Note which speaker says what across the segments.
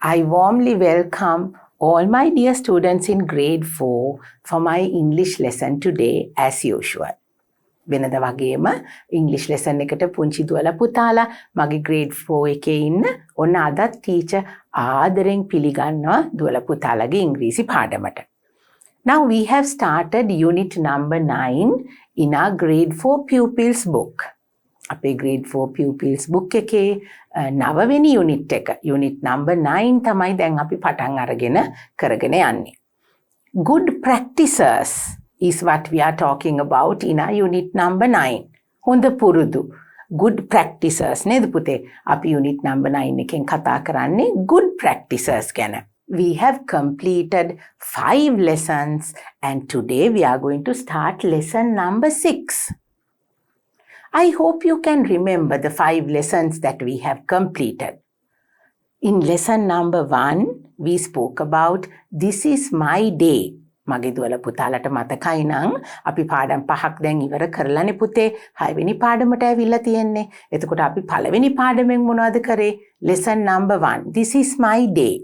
Speaker 1: I warmly welcome all my dear students in grade 4 for my English lesson today as usual. වෙනද වගේම ඉංග්‍රීසි lesson එකට පුංචි දුවලා පුතාලා මගේ grade 4 එකේ ඉන්න ඔන්න අදත් ටීචර් ආදරෙන් පිළිගන්නවා දුවලා පුතාලගේ ඉංග්‍රීසි පාඩමට. Now we have started unit number 9 in our grade 4 pupils book. අපේ grade 4 pupils book එකේ නවවෙනි unit එක unit number 9 තමයි දැන් අපි පටන් අරගෙන කරගෙන යන්නේ. Good practices is what we are talking about in our unit number 9. හොඳ පුරුදු. Good practices නේද පුතේ? අපි unit number 9 එකෙන් කතා කරන්නේ good practices ගැන. We have completed 5 lessons and today we are going to start lesson number 6. I hope you can remember the 5 lessons that we have completed. In lesson number 1, we spoke about this is my day. මගේ දුවලා පුතාලට මතකයි නම් අපි පාඩම් 5ක් දැන් ඉවර කරලානේ පුතේ 6 වෙනි පාඩමට ඇවිල්ලා තියෙන්නේ. එතකොට අපි පළවෙනි පාඩමෙන් මොනවද කරේ? Lesson number 1. This is my day.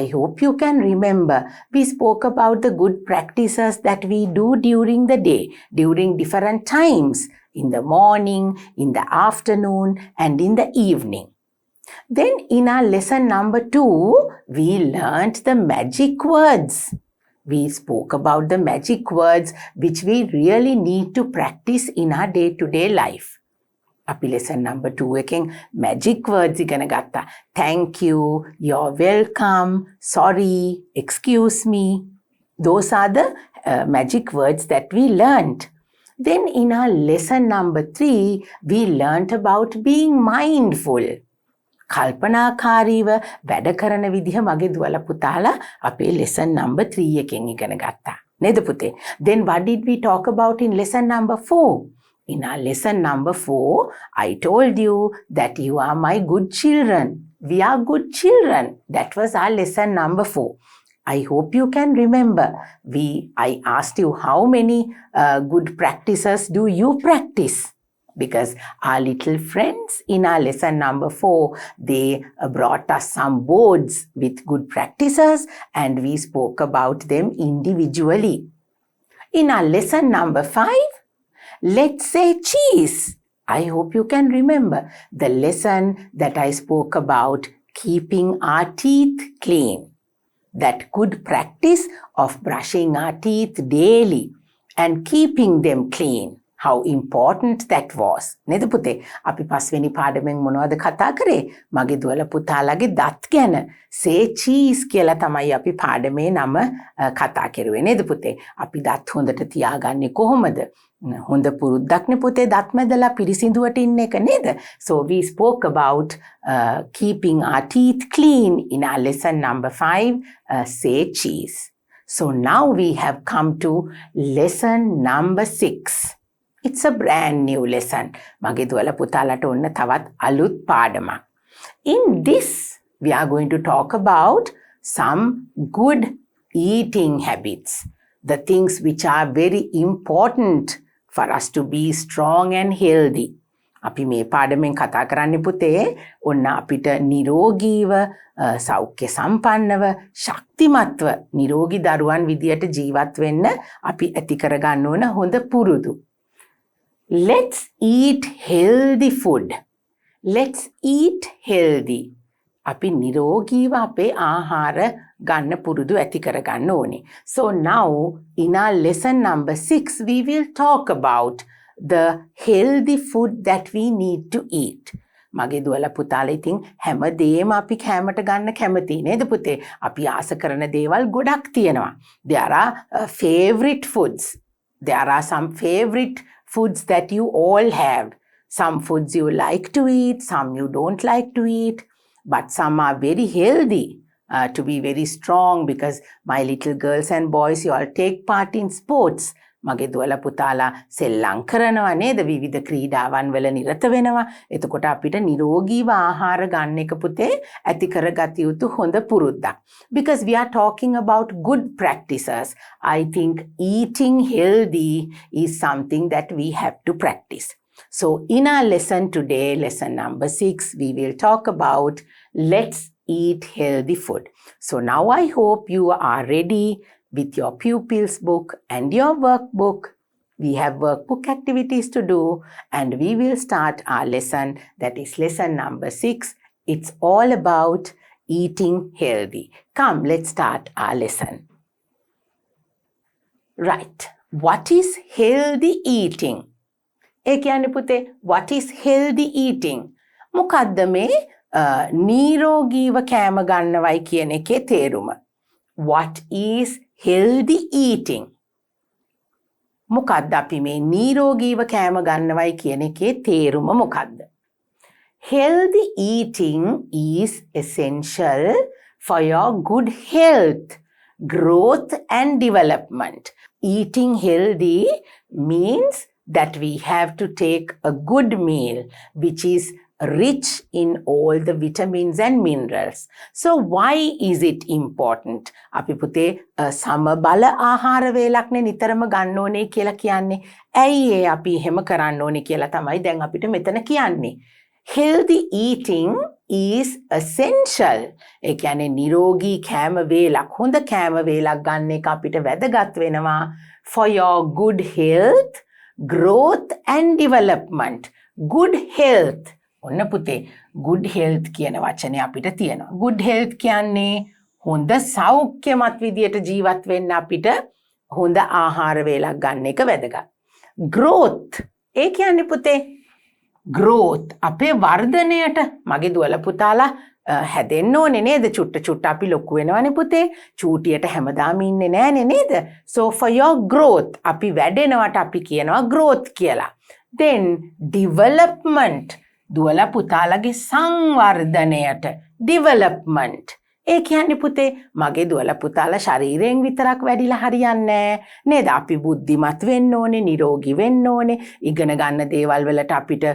Speaker 1: I hope you can remember we spoke about the good practices that we do during the day, during different times, in the morning, in the afternoon, and in the evening. Then in our lesson number 2, we learnt the magic words. We spoke about the magic words which we really need to practice in our day-to-day life. අපි lesson number 2 එකෙන් magic words ඉගෙන ගත්තා. Thank you, you're welcome, sorry, excuse me. Those are the magic words that we learned. Then in our lesson number 3, we learnt about being mindful. කල්පනාකාරීව වැඩ කරන විදිහ මගේ දුවලා පුතාලා අපේ lesson number 3 එකෙන් ඉගෙන ගත්තා. නේද පුතේ? Then what did we talk about in lesson number 4? In our lesson number 4, I told you that you are my good children. We are good children. That was our lesson number 4. I hope you can remember. I asked you how many good practices do you practice? Because our little friends in our lesson number 4, they brought us some boards with good practices and we spoke about them individually. In our lesson number 5, let's say cheese. I hope you can remember the lesson that I spoke about keeping our teeth clean. That good practice of brushing our teeth daily and keeping them clean. How important that was. නේද පුතේ? අපි පස්වෙනි පාඩමෙන් මොනවද කතා කරේ? මගේ දුවලා පුතාලගේ දත් ගැන. Say cheese කියලා තමයි අපි පාඩමේ නම කතා කරුවේ නේද පුතේ? අපි දත් හොඳට තියාගන්නේ කොහොමද? හොඳ පුරුද්දක්නේ පුතේ දත් මැදලා පිරිසිදුවට ඉන්න එක නේද? So we spoke about keeping our teeth clean in our lesson number 5, say cheese. So now we have come to lesson number 6. It's a brand new lesson. මගේ දුවලා පුතාලට ඔන්න තවත් අලුත් පාඩමක්. In this, we are going to talk about some good eating habits. The things which are very important for us to be strong and healthy. අපි මේ පාඩමෙන් කතා කරන්නේ පුතේ ඔන්න අපිට නිරෝගීව සෞඛ්‍ය සම්පන්නව ශක්තිමත්ව නිරෝගී දරුවන් විදියට ජීවත් වෙන්න අපි ඇති කරගන්න ඕන හොඳ පුරුදු. Let's eat healthy food. Let's eat healthy. අපි නිරෝගීව අපේ ආහාර ගන්න පුරුදු ඇති කරගන්න ඕනේ. So now in our lesson number 6 we will talk about the healthy food that we need to eat. මගේ දුවලා පුතාලා ඉතින් හැමදේම අපි කැමට ගන්න කැමති නේද පුතේ? අපි ආස කරන දේවල් ගොඩක් තියෙනවා. There are favorite foods. There are some favorite foods that you all have. Some foods you like to eat, some you don't like to eat, but some are very healthy to be very strong because my little girls and boys, you all take part in sports. මගේ දුවලා පුතාලා සෙල්ලම් කරනවා නේද? විවිධ ක්‍රීඩාවන් වල නිරත වෙනවා. එතකොට අපිට නිරෝගීව ආහාර ගන්න එක පුතේ ඇති කරගත යුතු හොඳ පුරුද්දක්. Because we are talking about good practices, I think eating healthy is something that we have to practice. So in our lesson today, lesson number 6, we will talk about let's eat healthy food. So now I hope you are ready with your pupils book and your workbook. We have workbook activities to do, and we will start our lesson, that is lesson number 6. It's all about eating healthy. Come, let's start our lesson. Right. What is healthy eating? ඒ කියන්නේ පුතේ, what is healthy eating? මොකද්ද මේ නිරෝගීව කෑම ගන්නවයි කියන එකේ තේරුම? What is healthy eating? මොකද්ද අපි මේ නිරෝගීව කෑම ගන්නවයි කියන එකේ තේරුම මොකද්ද? Healthy eating is essential for your good health, growth and development. Eating healthy means that we have to take a good meal which is rich in all the vitamins and minerals. So why is it important? අපි පුතේ සමබල ආහාර වේලක්නේ නිතරම ගන්න ඕනේ කියලා කියන්නේ. ඇයි ඒ අපි එහෙම කරන්න ඕනේ කියලා තමයි දැන් අපිට මෙතන කියන්නේ. Healthy eating is essential. ඒ කියන්නේ නිරෝගී කෑම වේලක්, හොඳ කෑම වේලක් ගන්න එක අපිට වැදගත් වෙනවා for your good health, growth and development. Good health. ඔන්න පුතේ, good health කියන වචනේ අපිට තියෙනවා. Good health කියන්නේ හොඳ සෞඛ්‍යමත් විදියට ජීවත් වෙන්න අපිට හොඳ ආහාර වේලක් ගන්න එක වැදගත්. Growth. ඒ කියන්නේ පුතේ growth අපේ වර්ධනයට මගේ දුවලා පුතාලා හැදෙන්න ඕනේ නේද? චුට්ට චුට්ට අපි ලොකු වෙනවනේ පුතේ. චූටියට හැමදාම ඉන්නේ නෑනේ නේද? So for your growth අපි වැඩෙනවට අපි කියනවා growth කියලා. Then development දුවලා පුතාලගේ සංවර්ධනයට development. ඒ කියන්නේ පුතේ මගේ දුවලා පුතාලා ශරීරයෙන් විතරක් වැඩිලා හරියන්නේ නේද? අපි බුද්ධිමත් වෙන්න ඕනේ, නිරෝගී වෙන්න ඕනේ, ඉගෙන ගන්න දේවල් වලට අපිට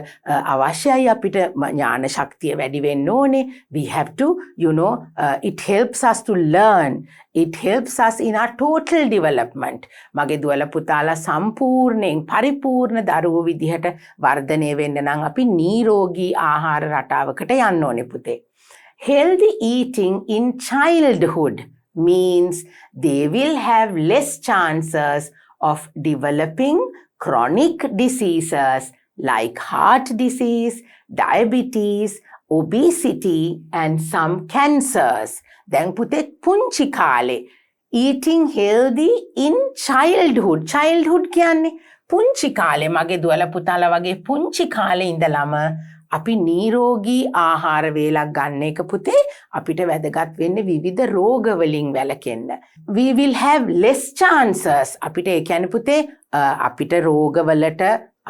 Speaker 1: අවශ්‍යයි, අපිට ඥාන ශක්තිය වැඩි වෙන්න ඕනේ. We have to, it helps us to learn. It helps us in our total development. මගේ දුවලා පුතාලා සම්පූර්ණයෙන් පරිපූර්ණ දරුවෝ විදිහට වර්ධනය වෙන්න නම් අපි නිරෝගී ආහාර රටාවකට යන්න ඕනේ පුතේ. Healthy eating in childhood means they will have less chances of developing chronic diseases like heart disease, diabetes, obesity and some cancers. දැන් පුතේ පුංචි කාලේ eating healthy in childhood. Childhood කියන්නේ පුංචි කාලේ මගේ දුවලා පුතාලා වගේ පුංචි කාලේ ඉඳලම අපි නිරෝගී ආහාර වේලක් ගන්න එක පුතේ අපිට වැදගත් වෙන්නේ විවිධ රෝග වලින් වැළකෙන්න. We will have less chances. අපිට ඒ කියන්නේ පුතේ අපිට රෝගවලට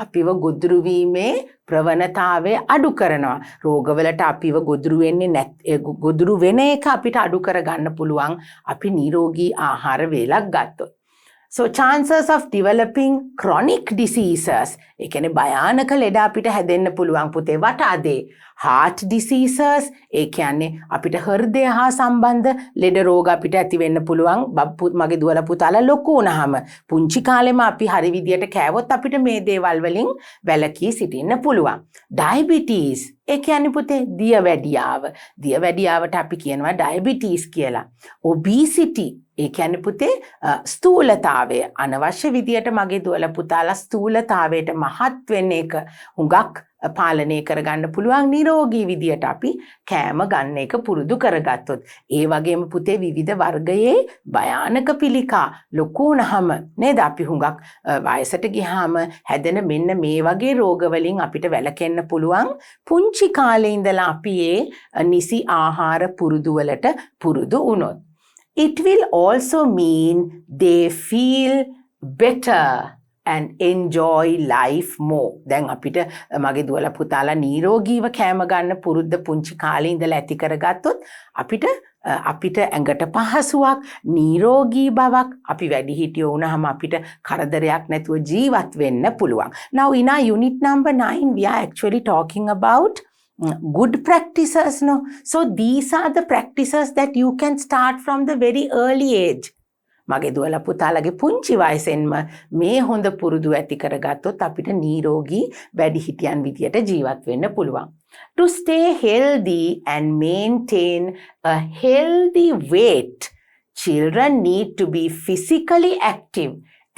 Speaker 1: අපිව ගොදුරු වීමේ ප්‍රවණතාවය අඩු කරනවා. රෝගවලට අපිව ගොදුරු වෙන්නේ ගොදුරු වෙන එක අපිට අඩු කරගන්න පුළුවන් අපි නිරෝගී ආහාර වේලක් ගත්තොත්. So chances of developing chronic diseases, ඒ කියන්නේ භයානක ලෙඩ අපිට හැදෙන්න පුළුවන් පුතේ. What are they? Heart diseases, ඒ කියන්නේ අපිට හෘදය හා සම්බන්ධ ලෙඩ රෝග අපිට ඇති වෙන්න පුළුවන්. මගේ දුවලා පුතාලා ලොකු වුණාම පුංචි කාලෙම අපි හරි විදියට කෑවොත් අපිට මේ දේවල් වලින් වැළකී සිටින්න පුළුවන්. Diabetes, ඒ කියන්නේ පුතේ දියවැඩියාව. දියවැඩියාවට අපි කියනවා diabetes කියලා. Obesity, ඒ කියන්නේ පුතේ ස්ථූලතාවය. අනවශ්‍ය විදියට මගේ දුවලා පුතාලා ස්ථූලතාවයට මහත් වෙන එක හුඟක් පාලනය කරගන්න පුළුවන් නිරෝගී විදියට අපි කෑම ගන්න එක පුරුදු කරගත්තොත්. ඒ වගේම පුතේ විවිධ වර්ගයේ භයානක පිළිකා ලොකු වුණාම නේද අපි හුඟක් වයසට ගියාම හැදෙන මෙන්න මේ වගේ රෝග වලින් අපිට වැළකෙන්න පුළුවන් පුංචි කාලේ ඉඳලා අපි ඒ නිසි ආහාර පුරුදු වලට පුරුදු වුණොත්. It will also mean they feel better and enjoy life more. දැන් අපිට මගේ දුවලා පුතාලා නිරෝගීව කෑම ගන්න පුරුද්ද පුංචි කාලේ ඉඳලා ඇති කරගත්තොත් අපිට ඇඟට පහසුවක්, නිරෝගී බවක්, අපි වැඩිහිටියෝ වුණාම අපිට කරදරයක් නැතුව ජීවත් වෙන්න පුළුවන්. Now in our unit number 9 we are actually talking about good practices, no? So these are the practices that you can start from the very early age. මගේ දුවලා පුතාලගේ පුංචි වයසෙන්ම මේ හොඳ පුරුදු ඇති කරගත්තොත් අපිට නිරෝගී වැඩිහිටියන් විදියට ජීවත් වෙන්න පුළුවන්. To stay healthy and maintain a healthy weight, children need to be physically active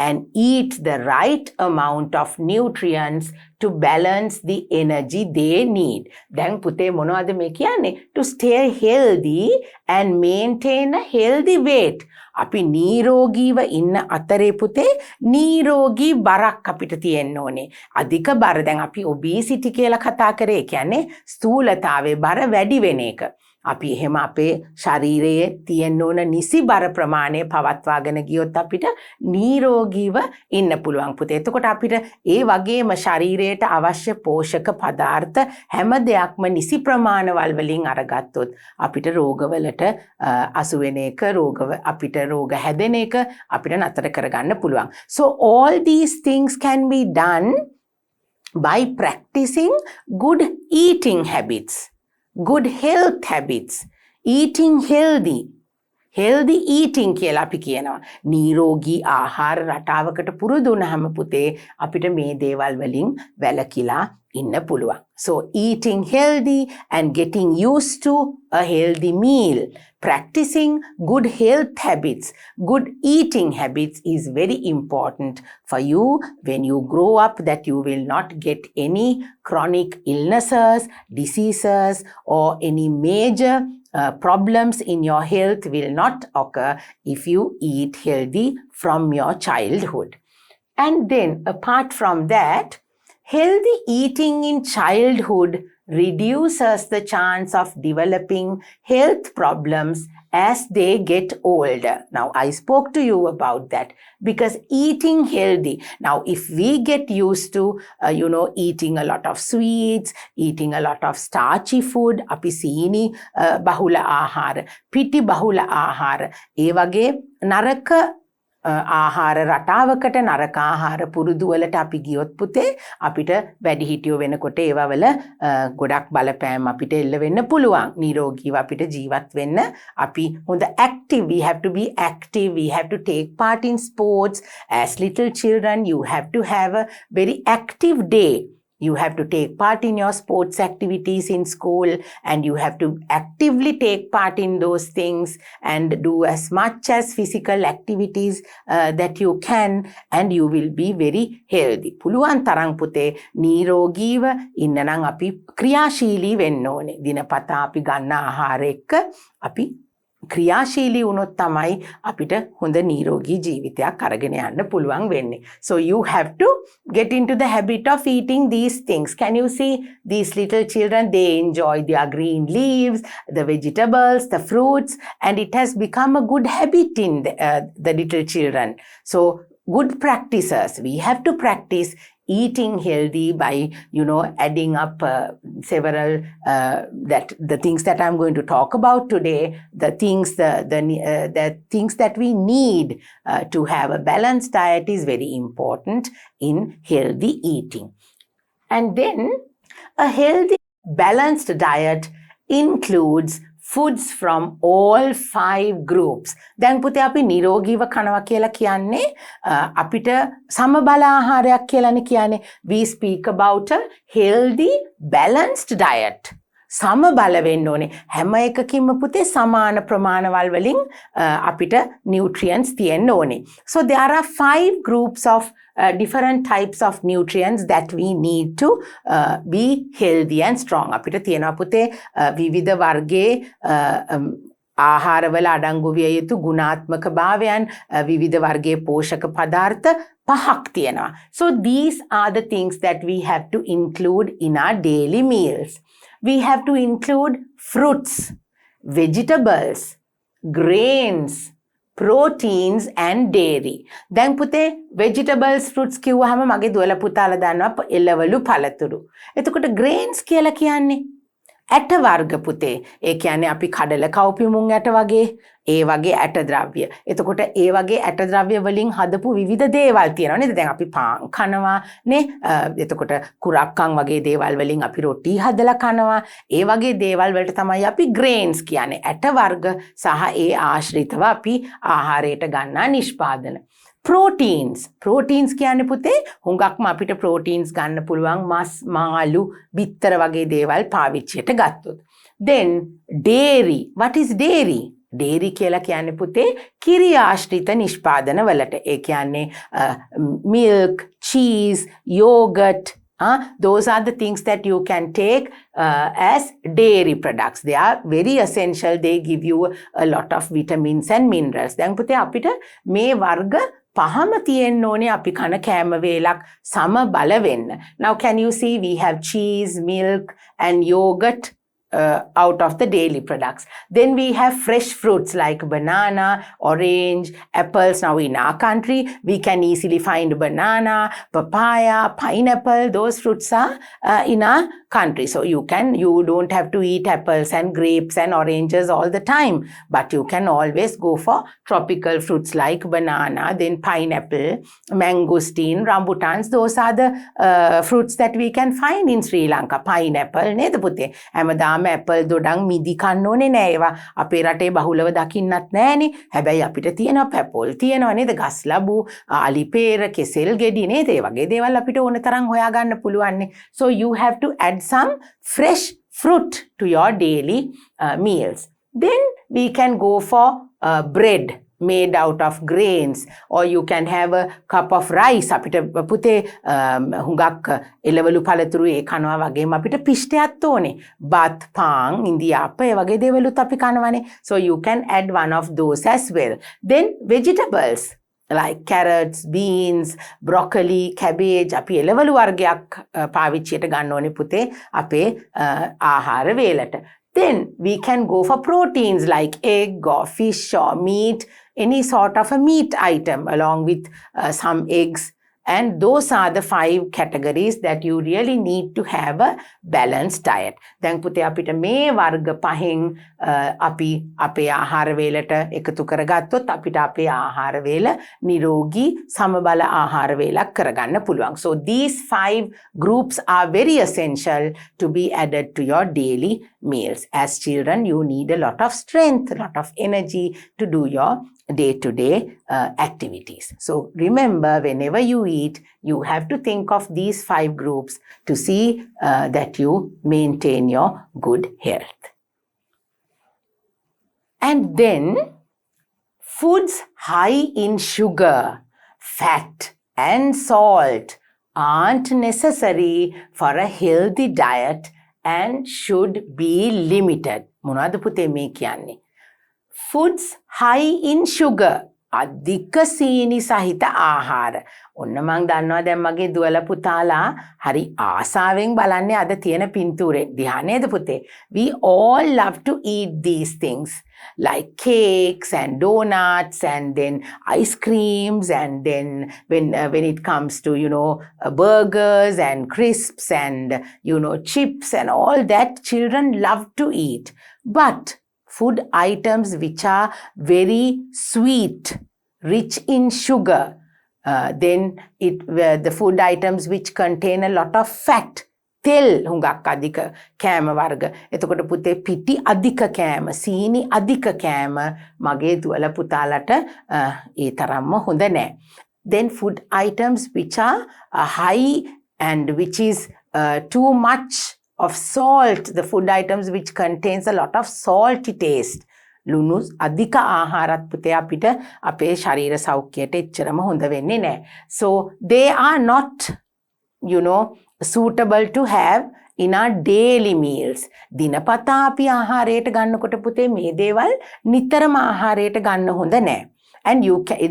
Speaker 1: and eat the right amount of nutrients to balance the energy they need. දැන් පුතේ මොනවද මේ කියන්නේ? To stay healthy and maintain a healthy weight. අපි නිරෝගීව ඉන්න අතරේ පුතේ නිරෝගී බරක් අපිට තියෙන්න ඕනේ. අධික බර දැන් අපි obesity කියලා කතා කරේ. කියන්නේ ස්ථූලතාවයේ බර වැඩි වෙන එක. අපි එහෙම අපේ ශරීරයේ තියෙන්න ඕන නිසි බර ප්‍රමාණය පවත්වාගෙන ගියොත් අපිට නිරෝගීව ඉන්න පුළුවන් පුතේ. එතකොට අපිට ඒ වගේම ශරීරයට අවශ්‍ය පෝෂක පදාර්ථ හැම දෙයක්ම නිසි ප්‍රමාණවල වලින් අරගත්තොත් අපිට රෝගවලට අසු වෙන එක අපිට රෝග හැදෙන එක අපිට නතර කරගන්න පුළුවන්. So all these things can be done by practicing good eating habits. Good health habits, eating healthy. Healthy eating කියලා අපි කියනවා. නිරෝගී ආහාර රටාවකට පුරුදු වුණාම පුතේ අපිට මේ දේවල් වලින් වැළකීලා ඉන්න පුළුවන්. So eating healthy and getting used to a healthy meal. Practicing good health habits, good eating habits is very important for you when you grow up, that you will not get any chronic illnesses, diseases or any major problems in your health will not occur if you eat healthy from your childhood. And then apart from that, healthy eating in childhood reduces the chance of developing health problems as they get older. Now, I spoke to you about that because eating healthy. Now, if we get used to, eating a lot of sweets, eating a lot of starchy food, api seeni bahula ahara, piti bahula ahara, ඒ වගේ නරක ආහාර රටාවකට නරක ආහාර පුරුදු වලට අපි ගියොත් පුතේ අපිට වැඩිහිටියෝ වෙනකොට ඒවා වල ගොඩක් බලපෑම් අපිට එල්ල වෙන්න පුළුවන්. නිරෝගීව අපිට ජීවත් වෙන්න අපි හොඳ active, we have to be active, we have to take part in sports. As little children, you have to have a very active day. You have to take part in your sports activities in school, and you have to actively take part in those things and do as much as physical activities that you can, and you will be very healthy. පුළුවන් තරම් පුතේ නිරෝගීව ඉන්න නම් අපි ක්‍රියාශීලී වෙන්න ඕනේ. දිනපතා අපි ගන්න ආහාර එක්ක අපි ක්‍රියාශීලී වුණොත් තමයි අපිට හොඳ නිරෝගී ජීවිතයක් අරගෙන යන්න පුළුවන් වෙන්නේ. So you have to get into the habit of eating these things. Can you see these little children? They enjoy their green leaves, the vegetables, the fruits, and it has become a good habit in the little children. So good practices. We have to practice eating healthy by adding up several that the things that I'm going to talk about today, the things that we need to have a balanced diet is very important in healthy eating. And then a healthy balanced diet includes foods from all 5 groups. දැන් පුතේ අපි නිරෝගීව කනවා කියලා කියන්නේ අපිට සමබල ආහාරයක් කියලානේ කියන්නේ. We speak about a healthy balanced diet. සමබල වෙන්න ඕනේ. හැම එකකින්ම පුතේ සමාන ප්‍රමාණවල වලින් අපිට nutrients තියෙන්න ඕනේ. So there are 5 groups of different types of nutrients that we need to be healthy and strong. අපිට තියෙනවා පුතේ විවිධ වර්ගයේ ආහාරවල අඩංගු විය යුතු ගුණාත්මක භාවයන් විවිධ වර්ගයේ පෝෂක පදාර්ථ 5ක් තියෙනවා. So these are the things that we have to include in our daily meals. We have to include fruits, vegetables, grains, proteins and dairy. දැන් පුතේ vegetables, fruits කිව්වහම මගේ දුවලා පුතාලා දන්නවා එළවලු පළතුරු. එතකොට grains කියලා කියන්නේ ඇට වර්ග පුතේ. ඒ කියන්නේ අපි කඩල කව්පිමුං ඇට වගේ ඒ වගේ ඇට ද්‍රව්‍ය. එතකොට ඒ වගේ ඇට ද්‍රව්‍ය වලින් හදපු විවිධ දේවල් තියෙනවා නේද? දැන් අපි පාන් කනවා නේ. එතකොට කුරක්කන් වගේ දේවල් වලින් අපි රොටි හදලා කනවා. ඒ වගේ දේවල් වලට තමයි අපි grains කියන්නේ. ඇට වර්ග සහ ඒ ආශ්‍රිතව අපි ආහාරයට ගන්නා නිෂ්පාදන. ප්‍රෝටීන්ස් කියන්නේ පුතේ හුඟක්ම අපිට ප්‍රෝටීන්ස් ගන්න පුළුවන් මස් මාළු බිත්තර වගේ දේවල් පාවිච්චියට ගත්තොත්. Then dairy. What is dairy? Dairy කියලා කියන්නේ පුතේ කිරි ආශ්‍රිත නිෂ්පාදන වලට. ඒ කියන්නේ milk, cheese, yogurt. Those are the things that you can take as dairy products. They are very essential. They give you a lot of vitamins and minerals. දැන් පුතේ අපිට මේ වර්ග පහම තියෙන්න ඕනේ අපි කන කෑම වේලක් සම බල වෙන්න. Now can you see we have cheese, milk and yogurt out of the daily products. Then we have fresh fruits like banana, orange, apples. Now in our country, we can easily find banana, papaya, pineapple. Those fruits are in our country. So you don't have to eat apples and grapes and oranges all the time. But you can always go for tropical fruits like banana, then pineapple, mangosteen, rambutans. Those are the fruits that we can find in Sri Lanka. Pineapple, neda putte. Amadam Apple දොඩම් මිදි කන්න ඕනේ නෑ ඒවා අපේ රටේ බහුලව දකින්නත් නෑනේ හැබැයි අපිට තියෙනවා පැපොල් තියෙනවා නේද ගස් ලැබු අලිපේර කෙසෙල් ගෙඩි නේද ඒ වගේ දේවල් අපිට ඕන තරම් හොයා ගන්න පුළුවන් නේ so you have to add some fresh fruit to your daily meals then we can go for bread made out of grains or you can have a cup of rice අපිට පුතේ හුඟක් එළවලු පළතුරු ඒ කනවා වගේම අපිට පිෂ්ටයක් ඕනේ බත් පාන් ඉන්දියාප්ප ඒ වගේ දේවලුත් අපි කනවනේ so you can add one of those as well then vegetables like carrots beans broccoli cabbage අපි එළවලු වර්ගයක් පාවිච්චියට ගන්න ඕනේ පුතේ අපේ ආහාර වේලට then we can go for proteins like egg or fish or meat any sort of a meat item along with some eggs and those are the 5 categories that you really need to have a balanced diet දැන් පුතේ අපිට මේ වර්ග පහෙන් අපි අපේ ආහාර වේලට එකතු කරගත්තොත් අපිට අපේ ආහාර වේල නිරෝගී සමබල ආහාර වේලක් කරගන්න පුළුවන් so these 5 groups are very essential to be added to your daily meals as children you need a lot of strength a lot of energy to do your day-to-day activities. So remember, whenever you eat, you have to think of these 5 groups to see that you maintain your good health. And then, foods high in sugar, fat and salt aren't necessary for a healthy diet and should be limited. මොනවද පුතේ මේ කියන්නේ? Foods high in sugar අධික සීනි සහිත ආහාර. ඔන්න මං දන්නවා දැන් මගේ දුවලා පුතාලා හරි ආසාවෙන් බලන්නේ අද තියෙන පින්තූරේ දිහා නේද පුතේ? We all love to eat these things like cakes and donuts and then ice creams and then when it comes to burgers and crisps and chips and all that children love to eat. But food items which are very sweet, rich in sugar, then the food items which contain a lot of fat, තෙල් හුඟක් අධික කෑම වර්ග. එතකොට පුතේ පිටි අධික කෑම, සීනි අධික කෑම මගේ දුවල පුතාලට ඒ තරම්ම හොඳ නෑ. Then food items which are high and which is too much of salt, the food items which contains a lot of salty taste. ලුණු අධික ආහාරත් පුතේ අපිට අපේ ශරීර සෞඛ්‍යයට එච්චරම හොඳ වෙන්නේ නැහැ. So they are not suitable to have in our daily meals. දිනපතා අපි ආහාරයට ගන්නකොට පුතේ මේ දේවල් නිතරම ආහාරයට ගන්න හොඳ නැහැ. And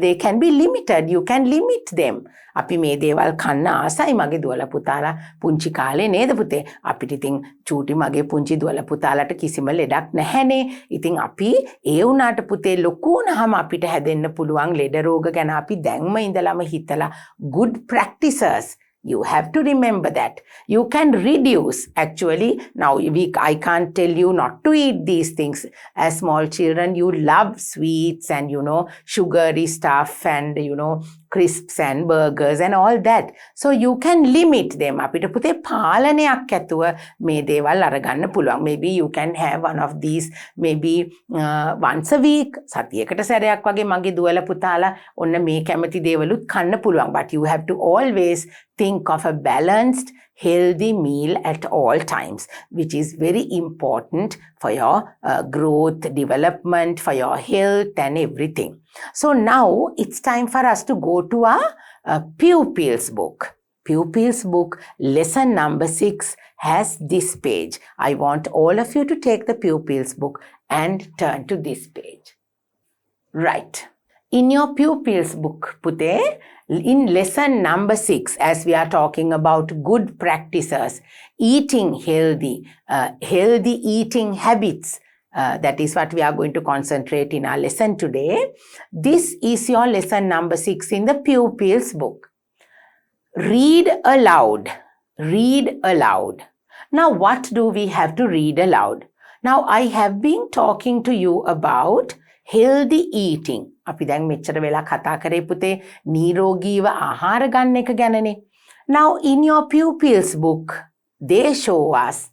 Speaker 1: they can be limited. You can limit them. අපි මේ දේවල් කන්න ආසයි මගේ දුවලා පුතාලා පුංචි කාලේ නේද පුතේ අපිට ඉතින් චූටි මගේ පුංචි දුවලා පුතාලට කිසිම ලෙඩක් නැහැනේ ඉතින් අපි ඒ වුණාට පුතේ ලොකු වුණාම අපිට හැදෙන්න පුළුවන් ලෙඩ රෝග ගැන අපි දැන්ම ඉඳලම හිතලා good practices You have to remember that. You can reduce. Actually, now I can't tell you not to eat these things. As small children, you love sweets and, sugary stuff and, crisps and burgers and all that. So you can limit them. අපිට පුතේ පාලනයක් ඇතුව මේ දේවල් අරගන්න පුළුවන්. Maybe you can have one of these maybe once a week. සතියකට සැරයක් වගේ මගේ දුවලා පුතාලා ඔන්න මේ කැමති දේවලුත් කන්න පුළුවන්. But you have to always think of a balanced, healthy meal at all times, which is very important for your growth, development, for your health and everything. So now it's time for us to go to our pupils book. Pupils book lesson number 6 has this page. I want all of you to take the pupils book and turn to this page. Right. In your pupils book, Pute, in lesson number 6, as we are talking about good practices, eating healthy, healthy eating habits, that is what we are going to concentrate in our lesson today. This is your lesson number 6 in the pupils book. Read aloud. Read aloud. Now, what do we have to read aloud? Now, I have been talking to you about healthy eating. අපි දැන් මෙච්චර වෙලා කතා කරේ පුතේ නිරෝගීව ආහාර ගන්න එක ගැනනේ. Now, in your pupils book, they show us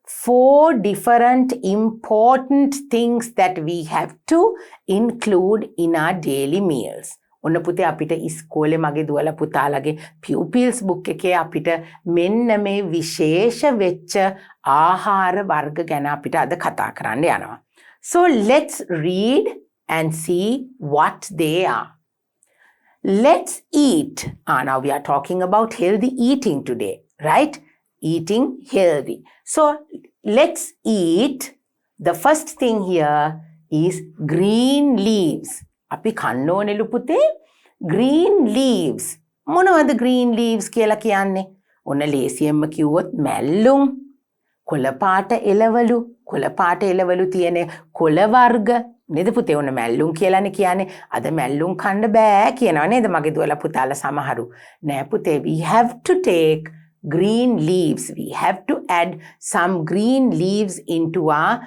Speaker 1: 4 different important things that we have to include in our daily meals. ඔන්න පුතේ අපිට ඉස්කෝලේ මගේ දුවලා පුතාලගේ pupils book එකේ අපිට මෙන්න මේ විශේෂ වෙච්ච ආහාර වර්ග ගැන අපිට අද කතා කරන්න යනවා. So let's read and see what they are. Let's eat. Now we are talking about healthy eating today, right? Eating healthy. So let's eat. The first thing here is green leaves. අපි කන්න ඕනෙලු පුතේ green leaves. මොනවද green leaves කියලා කියන්නේ? ඔන්න ලේසියෙන්ම කිව්වොත් මැල්ලුම්, කොළපාට එළවලු, කොළපාට එළවලු තියෙන කොළ වර්ග නේද පුතේ? ඔන්න මැල්ලුම් කියලානේ කියන්නේ. අද මැල්ලුම් කන්න බෑ කියනවා නේද මගේ දුවලා පුතාලා සමහරු. නෑ පුතේ, we have to take green leaves. We have to add some green leaves into our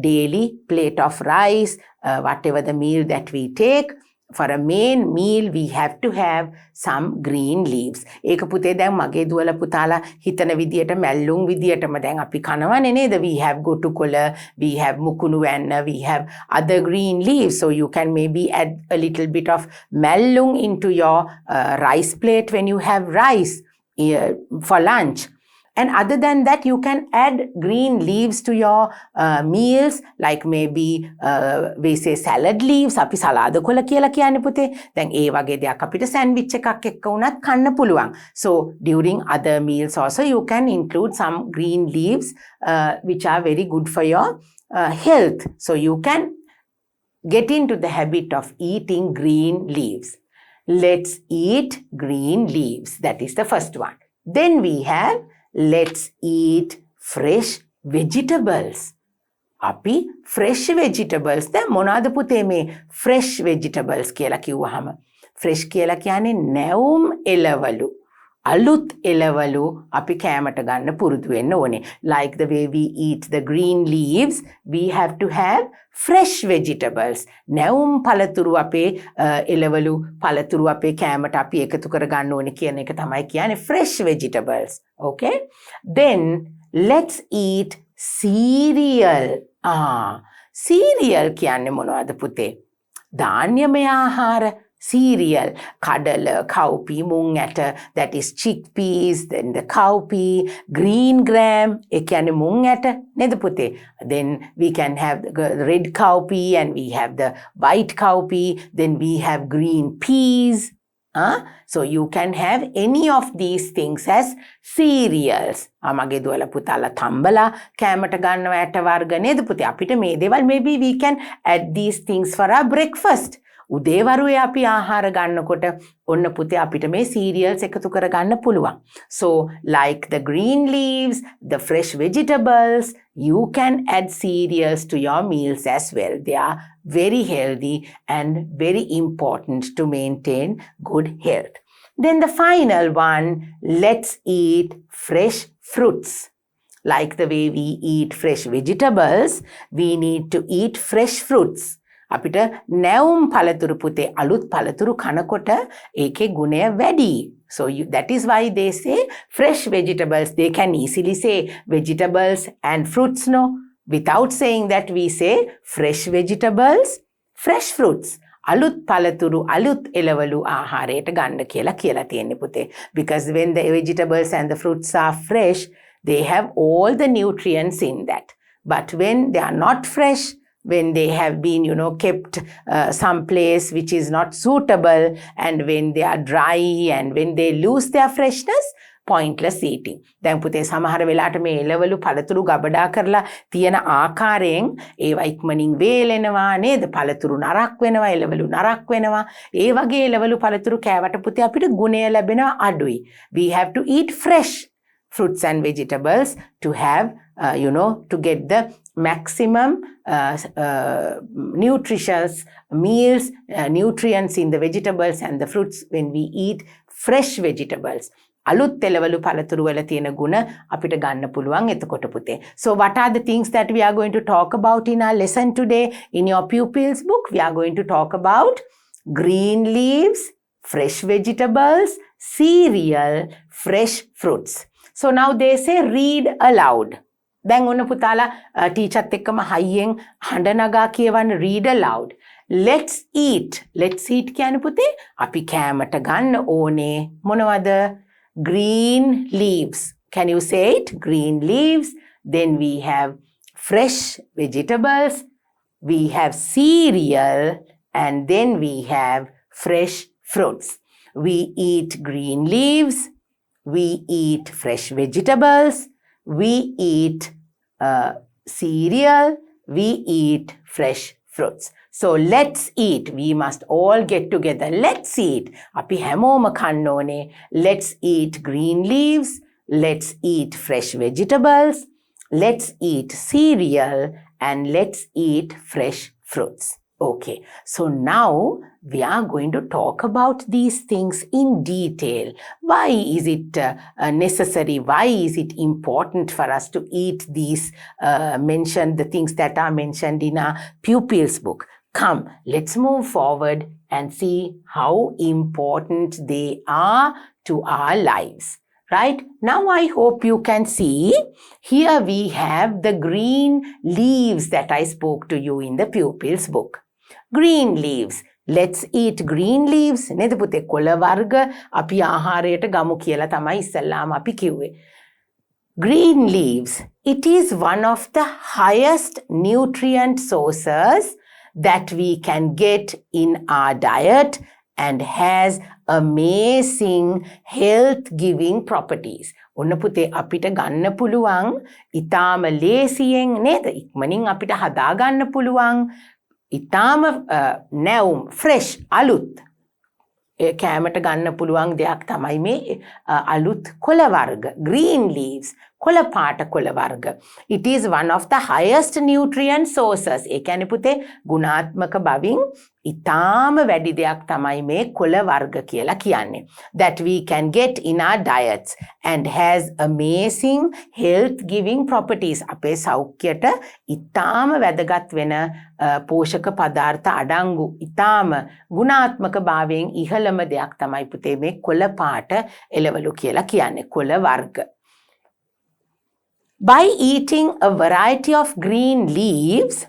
Speaker 1: daily plate of rice, whatever the meal that we take. For a main meal, we have to have some green leaves. ඒක පුතේ දැන් මගේ දුවලා පුතාලා හිතන විදියට මැල්ලුම් විදියටම දැන් අපි කනවනේ නේද? We have ගොටුකොළ, we have මුකුණු වැන්න, we have other green leaves. So you can maybe add a little bit of mallum into your rice plate when you have rice for lunch. And other than that, you can add green leaves to your meals, like maybe we say salad leaves. අපි සලාද කොළ කියලා කියන්නේ පුතේ. දැන් ඒ වගේ දෙයක් අපිට sandwich එකක් එක්ක උනත් කන්න පුළුවන්. So during other meals also you can include some green leaves which are very good for your health. So you can get into the habit of eating green leaves. Let's eat green leaves. That is the first one. Then we have let's eat fresh vegetables. අපි fresh vegetables දැන් මොනවාද පුතේ මේ fresh vegetables කියලා කිව්වහම? fresh කියලා කියන්නේ නැවුම් එළවලු. අලුත් එළවලු අපි කෑමට ගන්න පුරුදු වෙන්න ඕනේ. Like the way we eat the green leaves, we have to have fresh vegetables. නැවුම් පළතුරු අපේ එළවලු පළතුරු අපේ කෑමට අපි එකතු කර ගන්න ඕනේ කියන එක තමයි කියන්නේ fresh vegetables. Okay? Then let's eat cereal. Cereal කියන්නේ මොනවද පුතේ? ධාන්‍යමය ආහාර. Cereal, kadala, cowpea, mung atta, that is chickpeas, then the cowpea, green gram, e kiyane mung atta, neda putte. Then we can have the red cowpea and we have the white cowpea, then we have green peas. So you can have any of these things as cereals. Amage duwala putala thambala කෑමට ගන්නව ඇට වර්ග නේද පුතේ? අපිට මේ දේවල් maybe we can add these things for our breakfast. උදේවරුේ අපි ආහාර ගන්නකොට ඔන්න පුතේ අපිට මේ cereals එකතු කර ගන්න පුළුවන්. So like the green leaves, the fresh vegetables, you can add cereals to your meals as well. They are very healthy and very important to maintain good health. Then the final one, let's eat fresh fruits. Like the way we eat fresh vegetables, we need to eat fresh fruits. අපිට නැවුම් පළතුරු පුතේ අලුත් පළතුරු කනකොට ඒකේ ගුණය වැඩි. So that is why they say fresh vegetables. They can easily say vegetables and fruits, no? Without saying that, we say fresh vegetables, fresh fruits. අලුත් පළතුරු අලුත් එළවලු ආහාරයට ගන්න කියලා තියෙන්නේ පුතේ. Because when the vegetables and the fruits are fresh, they have all the nutrients in that. But when they are not fresh, when they have been, kept someplace which is not suitable, and when they are dry and when they lose their freshness, pointless eating. දැන් පුතේ සමහර වෙලාවට මේ එළවලු පළතුරු ගබඩා කරලා තියෙන ආකාරයෙන් ඒවා ඉක්මනින් වේලෙනවා නේද? පළතුරු නරක් වෙනවා, එළවලු නරක් වෙනවා. ඒ වගේ එළවලු පළතුරු කෑවට පුතේ අපිට ගුණය ලැබෙනවා අඩුයි. We have to eat fresh fruits and vegetables to have, to get the maximum nutritious meals, nutrients in the vegetables and the fruits when we eat fresh vegetables. අලුත් එළවලු පළතුරු වල තියෙන ගුණ අපිට ගන්න පුළුවන් එතකොට පුතේ. So what are the things that we are going to talk about in our lesson today? In your pupils book, we are going to talk about green leaves, fresh vegetables, cereal, fresh fruits. So now they say read aloud. දැන් ඔන්න පුතාලා ටීචර්ත් එක්කම හයියෙන් හඬ නගා කියවන්න read aloud. Let's eat. Let's eat කියන්නේ පුතේ අපි කෑමට ගන්න ඕනේ මොනවද? Green leaves. Can you say it? Green leaves. Then we have fresh vegetables. We have cereal. And then we have fresh fruits. We eat green leaves. We eat fresh vegetables. We eat cereal. We eat fresh fruits. So let's eat. We must all get together. Let's eat. Api හැමෝම කන්න ඕනේ. Let's eat green leaves. Let's eat fresh vegetables. Let's eat cereal. And let's eat fresh fruits. Okay, so now we are going to talk about these things in detail. Why is it necessary? Why is it important for us to eat these the things that are mentioned in our pupils book? Come, let's move forward and see how important they are to our lives. Right? Now I hope you can see, here we have the green leaves that I spoke to you in the pupils book. Green leaves. Let's eat green leaves. නේද පුතේ? කොළ වර්ග අපි ආහාරයට ගමු කියලා තමයි ඉස්සල්ලාම අපි කිව්වේ. Green leaves. It is one of the highest nutrient sources that we can get in our diet and has amazing health giving properties. ඔන්න පුතේ අපිට ගන්න පුළුවන් ඊටාම ලේසියෙන් නේද? ඉක්මනින් අපිට හදා ගන්න පුළුවන් ඊටාම නැවුම් fresh අලුත් කෑමට ගන්න පුළුවන් දෙයක් තමයි මේ අලුත් කොළ වර්ග green leaves කොළ පාට කොළ වර්ග. It is one of the highest nutrient sources. ඒ කියන්නේ පුතේ ගුණාත්මක බවින් ඊටාම වැඩි දෙයක් තමයි මේ කොළ වර්ග කියලා කියන්නේ. That we can get in our diets and has amazing health giving properties. අපේ සෞඛ්‍යයට ඊටාම වැදගත් වෙන පෝෂක පදාර්ථ අඩංගු ඊටාම ගුණාත්මක භාවයෙන් ඉහළම දෙයක් තමයි පුතේ මේ කොළ පාට එළවලු කියලා කියන්නේ කොළ වර්ග. By eating a variety of green leaves,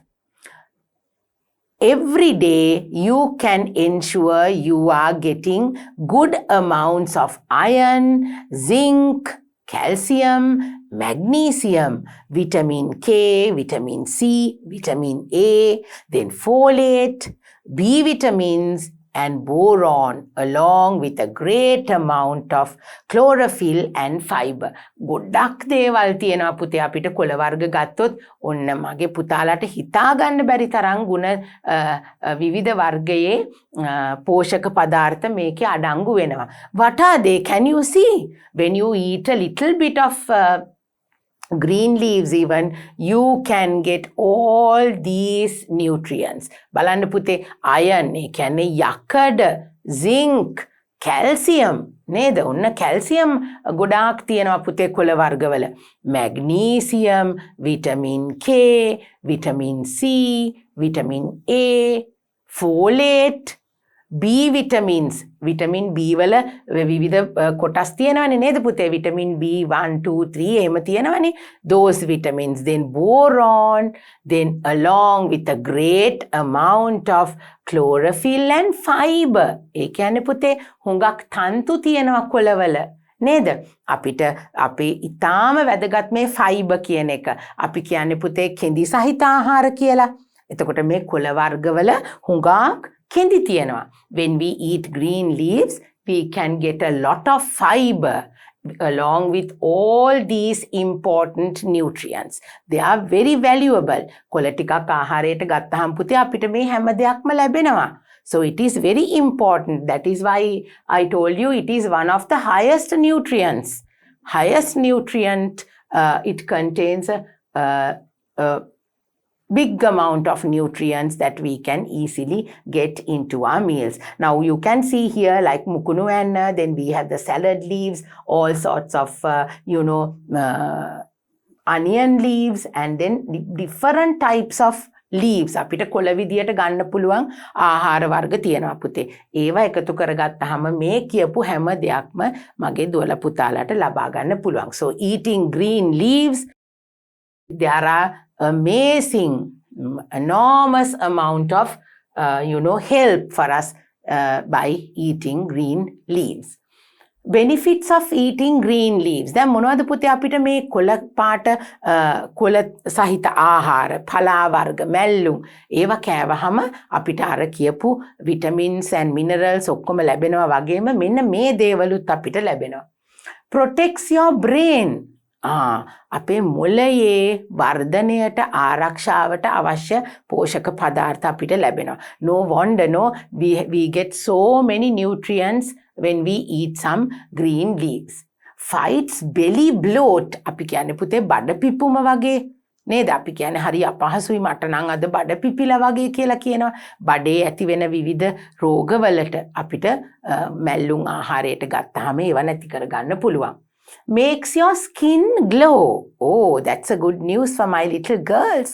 Speaker 1: every day you can ensure you are getting good amounts of iron, zinc, calcium, magnesium, vitamin K, vitamin C, vitamin A, then folate, B vitamins, and boron, along with a great amount of chlorophyll and fiber. ගොඩක් දේවල් තියෙනවා පුතේ අපිට කොළ වර්ග ගත්තොත් ඔන්න මගේ පුතාලට හිතා ගන්න බැරි තරම් ගුණ විවිධ වර්ගයේ පෝෂක පදාර්ථ මේකේ අඩංගු වෙනවා. What are they? Can you see? When you eat a little bit of green leaves even, you can get all these nutrients. බලන්න පුතේ iron, ඒ කියන්නේ යකඩ, zinc, කැල්සියම් නේද? ඔන්න කැල්සියම් ගොඩාක් තියෙනවා පුතේ කොළ වර්ගවල. Magnesium, vitamin K, vitamin C, vitamin A, folate, B vitamins, vitamin B වල විවිධ කොටස් තියෙනවනේ නේද පුතේ? විටමින් B1, 2, 3 එහෙම තියෙනවනේ. Those vitamins, then boron, then along with a great amount of chlorophyll and fiber. ඒ කියන්නේ පුතේ හුඟක් තන්තු තියෙනවා කොළවල. නේද? අපිට අපේ ඊටාම වැදගත් මේ ෆයිබර් කියන එක. අපි කියන්නේ පුතේ කෙඳි සහිත ආහාර කියලා. එතකොට මේ කොළ වර්ගවල හුඟක් කෙඳි තියෙනවා. When we eat green leaves, we can get a lot of fiber along with all these important nutrients. They are very valuable. කොළ ටිකක් ආහාරයට ගත්තහම පුතේ අපිට මේ හැම දෙයක්ම ලැබෙනවා. So it is very important. That is why I told you it is one of the highest nutrients. Highest nutrient, it contains a big amount of nutrients that we can easily get into our meals. Now you can see here like mukunu and then we have the salad leaves, all sorts of onion leaves, and then different types of leaves. අපිට කොළ විදියට ගන්න පුළුවන් ආහාර වර්ග තියෙනවා පුතේ. ඒවා එකතු කරගත්තාම මේ කියපු හැම දෙයක්ම මගේ දුවල පුතාලට ලබා ගන්න පුළුවන්. So eating green leaves, there are amazing, enormous amount of help for us by eating green leaves. Benefits of eating green leaves. දැන් මොනවද පුතේ අපිට මේ කොළ පාට කොළ සහිත ආහාර, ඵලා වර්ග, මැල්ලුම් ඒවා කෑවහම අපිට අර කියපු vitamins and minerals ඔක්කොම ලැබෙනවා වගේම මෙන්න මේ දේවලුත් අපිට ලැබෙනවා. Protects your brain. අපේ මොළයේ වර්ධනයට ආරක්ෂාවට අවශ්‍ය පෝෂක පදාර්ථ අපිට ලැබෙනවා. No wonder we get so many nutrients when we eat some green leaves. Fights belly bloat. අපි කියන්නේ පුතේ බඩ පිපුම වගේ නේද? අපි කියන්නේ හරි අපහසුයි මට නම් අද බඩ පිපිලා වගේ කියලා කියනවා. බඩේ ඇති වෙන විවිධ රෝගවලට අපිට මැල්ලුම් ආහාරයට ගත්තාම ඒව නැති කරගන්න පුළුවන්. Makes your skin glow. Oh, that's a good news for my little girls.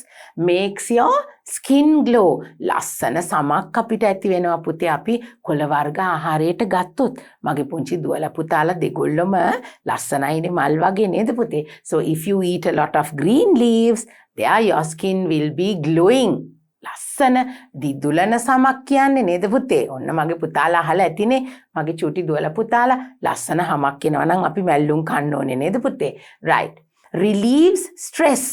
Speaker 1: Makes your skin glow. ලස්සන සමක් අපිට ඇති වෙනවා පුතේ අපි කොළ වර්ග ආහාරයට ගත්තොත්. මගේ පුංචි දුවලා පුතාලා දෙගොල්ලම ලස්සනයිනේ මල් වගේ නේද පුතේ? So if you eat a lot of green leaves, there your skin will be glowing. ලස්සන දිදුලන සමක් කියන්නේ නේද පුතේ? ඔන්න මගේ පුතාලා අහලා ඇතිනේ. මගේ චූටි දුවලා පුතාලා ලස්සන හමක් එනවා නම් අපි මැල්ලුම් කන්න ඕනේ නේද පුතේ? Right. Relieves stress.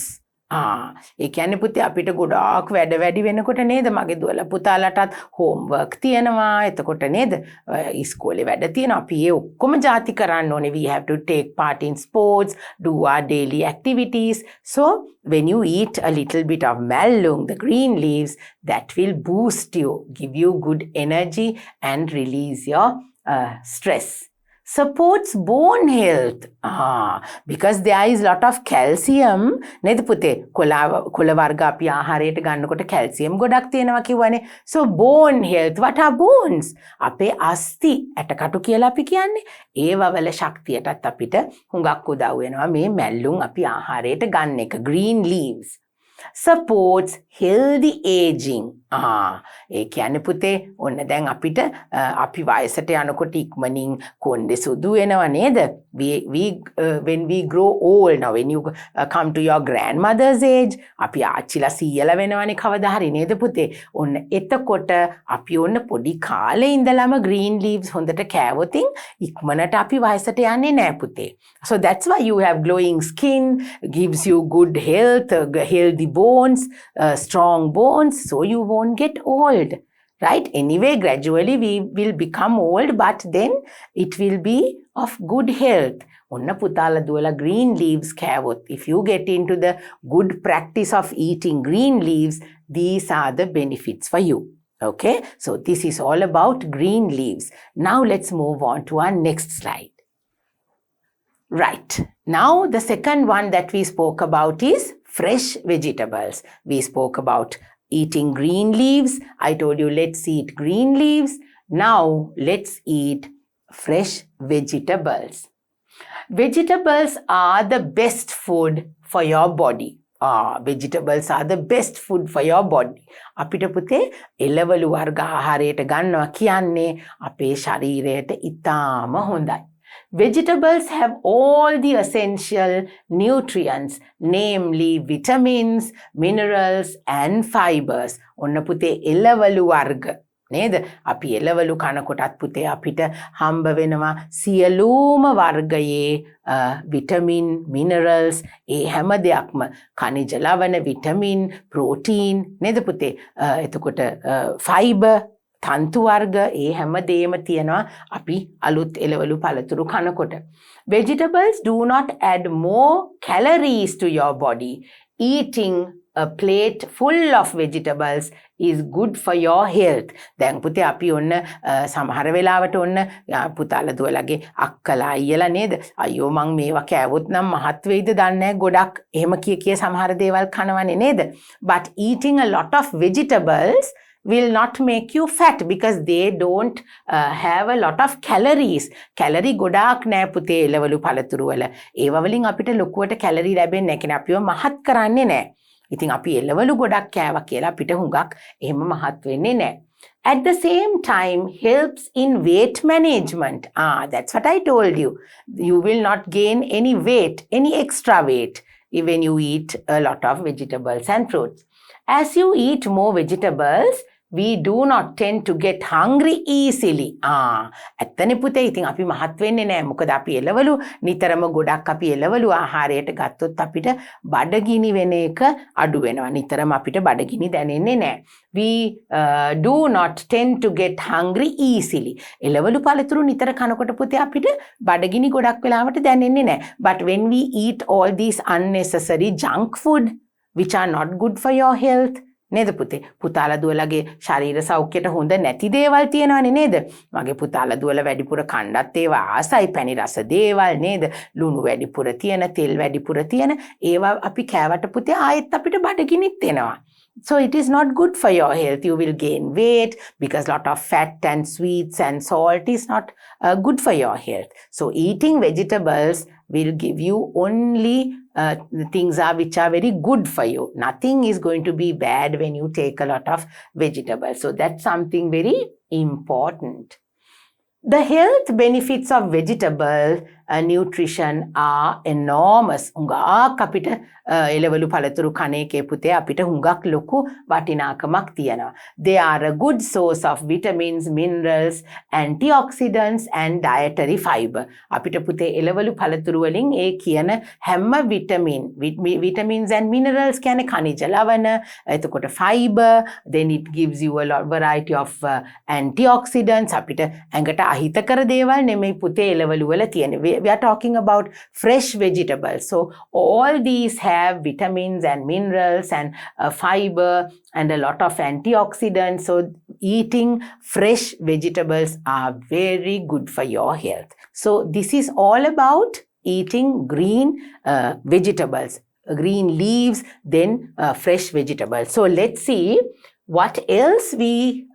Speaker 1: ඒ කියන්නේ පුතේ අපිට ගොඩාක් වැඩ වෙනකොට නේද මගේ දුවලා පුතාලටත් homework තියෙනවා. එතකොට නේද ඉස්කෝලේ වැඩ තියෙනවා. අපි ඒ ඔක්කොම ಜಾති කරන්න ඕනේ. We have to take part in sports, do our daily activities. So when you eat a little bit of mallung, the green leaves, that will boost you, give you good energy and release your stress. Supports bone health. Because there is lot of calcium. නේද පුතේ? කොළ වර්ග අපි ආහාරයට ගන්නකොට calcium ගොඩක් තියෙනවා කිව්වනේ. So bone health. What are bones? අපේ අස්ථි ඇටකටු කියලා අපි කියන්නේ. ඒවා වල ශක්තියටත් අපිට හුඟක් උදව් වෙනවා මේ මැල්ලුම් අපි ආහාරයට ගන්න එක. Green leaves. Supports healthy aging. ඒ කියන්නේ පුතේ ඔන්න දැන් අපිට අපි වයසට යනකොට ඉක්මනින් කොණ්ඩේ සුදු වෙනවා නේද? When we grow old, now when you come to your grandmother's age, අපි ආච්චිලා සීයලා වෙනවනේ කවදා හරි නේද පුතේ? ඔන්න එතකොට අපි ඔන්න පොඩි කාලේ ඉඳලම green leaves හොඳට කෑවොතින් ඉක්මනට අපි වයසට යන්නේ නෑ පුතේ. So that's why you have glowing skin, gives you good health, healthy bones, strong bones, so you won't get old, right? Anyway, gradually we will become old, but then it will be of good health. Onna putala duala green leaves kavot. If you get into the good practice of eating green leaves, these are the benefits for you. Okay, so this is all about green leaves. Now let's move on to our next slide. Right, now the second one that we spoke about is fresh vegetables. We spoke about eating green leaves. I told you let's eat green leaves. Now let's eat fresh vegetables. Vegetables are the best food for your body. Vegetables are the best food for your body. අපිට පුතේ එළවලු වර්ග ආහාරයට ගන්නවා කියන්නේ අපේ ශරීරයට ඉතාම හොඳයි. Vegetables have all the essential nutrients, namely vitamins, minerals and fibers. ඔන්න පුතේ එළවලු වර්ග නේද? අපි එළවලු කනකොටත් පුතේ අපිට හම්බ වෙනවා සියලුම වර්ගයේ විටමින්, මිනරල්ස්, ඒ හැම දෙයක්ම khනිජ ලවණ, විටමින්, ප්‍රෝටීන් නේද පුතේ? එතකොට ෆයිබර්, තන්තු වර්ග, ඒ හැම දෙයක්ම තියෙනවා අපි අලුත් එළවලු පළතුරු කනකොට. Vegetables do not add more calories to your body. Eating a plate full of vegetables is good for your health. දැන් පුතේ අපි ඔන්න සමහර වෙලාවට ඔන්න පුතාලා දුවලාගේ අක්කලා අයියලා නේද? අයියෝ මං මේවා කෑවොත් නම් මහත් වෙයිද දන්නේ නැහැ ගොඩක්. එහෙම කිය සමහර දේවල් කනවනේ නේද? But eating a lot of vegetables will not make you fat because they don't have a lot of calories. Calorie ගොඩාක් නෑ පුතේ එළවලු පළතුරු වල. ඒවා වලින් අපිට ලොකුවට කැලරි ලැබෙන්නේ නැහැ. කියන්නේ අපිව මහත් කරන්නේ නැහැ. ඉතින් අපි එළවලු ගොඩක් කෑවා කියලා අපිට හුඟක් එහෙම මහත් වෙන්නේ නැහැ. At the same time helps in weight management. That's what I told you. You will not gain any weight, any extra weight when you eat a lot of vegetables and fruits. As you eat more vegetables, we do not tend to get hungry easily. ඇත්තනේ පුතේ ඉතින් අපි මහත් වෙන්නේ නැහැ. මොකද අපි එළවලු නිතරම ගොඩක් අපි එළවලු ආහාරයට ගත්තොත් අපිට බඩගිනි වෙන එක අඩු වෙනවා. නිතරම අපිට බඩගිනි දැනෙන්නේ නැහැ. We do not tend to get hungry easily. එළවලු පළතුරු නිතර කනකොට පුතේ අපිට බඩගිනි ගොඩක් වෙලාවට දැනෙන්නේ නැහැ. But when we eat all these unnecessary junk food which are not good for your health, නේද පුතේ? පුතාලා දුවලගේ ශරීර සෞඛ්‍යයට හොඳ නැති දේවල් තියෙනවනේ නේද? මගේ පුතාලා දුවල වැඩිපුර කණ්ඩත් ඒවා ආසයි, පැණි රස දේවල් නේද? ලුණු වැඩිපුර තියෙන, තෙල් වැඩිපුර තියෙන ඒවා අපි කෑවට පුතේ ආයෙත් අපිට බඩගිනිත් එනවා. So it is not good for your health. You will gain weight because lot of fat and sweets and salt is not good for your health. So eating vegetables will give you only things which are very good for you. Nothing is going to be bad when you take a lot of vegetables. So that's something very important. The health benefits of vegetable nutrition are enormous. හුඟක් අපිට එළවලු පළතුරු කන එකේ පුතේ අපිට හුඟක් ලොකු වටිනාකමක් තියෙනවා. They are a good source of vitamins, minerals, antioxidants and dietary fiber. අපිට පුතේ එළවලු පළතුරු වලින් ඒ කියන හැම vitamins and minerals කියන්නේ khනිජ ලවණ, එතකොට fiber, then it gives you a lot variety of antioxidants. අපිට ඇඟට අහිතකර දේවල් නෙමෙයි පුතේ එළවලු වල තියෙන්නේ. We are talking about fresh vegetables. So all these have vitamins and minerals and fiber and a lot of antioxidants. So eating fresh vegetables are very good for your health. So this is all about eating green vegetables, green leaves, then fresh vegetables. So let's see what else we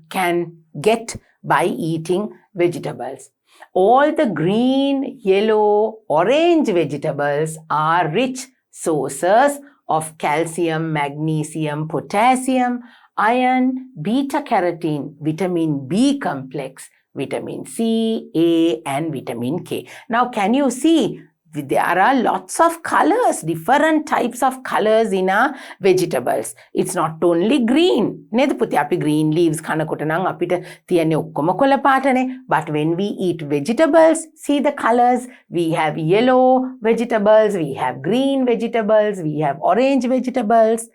Speaker 1: can get by eating vegetables. All the green, yellow, orange vegetables are rich sources of calcium, magnesium, potassium, iron, beta-carotene, vitamin B complex, vitamin C, A, and vitamin K. Now, can you see? There are lots of colors, different types of colors in our vegetables. It's not only green. නේද පුතේ? අපි green leaves කනකොට නම් අපිට තියන්නේ ඔක්කොම කොළ පාටනේ. But when we eat vegetables, see the colors. We have yellow vegetables, we have green vegetables, we have orange vegetables.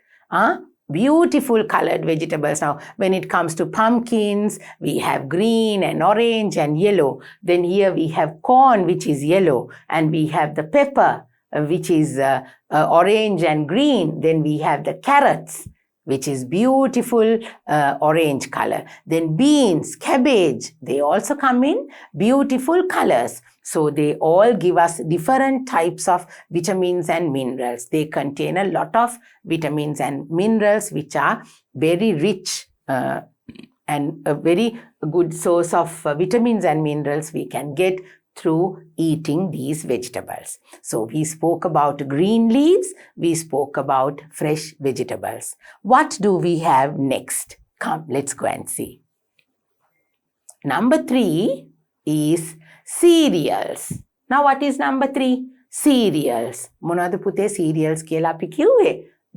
Speaker 1: Beautiful colored vegetables. Now, when it comes to pumpkins, we have green and orange and yellow. Then here we have corn, which is yellow, and we have the pepper, which is orange and green. Then we have the carrots, which is beautiful orange color. Then beans, cabbage, they also come in beautiful colors. So they all give us different types of vitamins and minerals. They contain a lot of vitamins and minerals which are very rich and a very good source of vitamins and minerals we can get through eating these vegetables. So we spoke about green leaves, we spoke about fresh vegetables. What do we have next? Come, let's go and see. Number 3 is cereals. Now what is number 3? Cereals. මොනවද පුතේ cereals කියලා අපි කිව්වේ?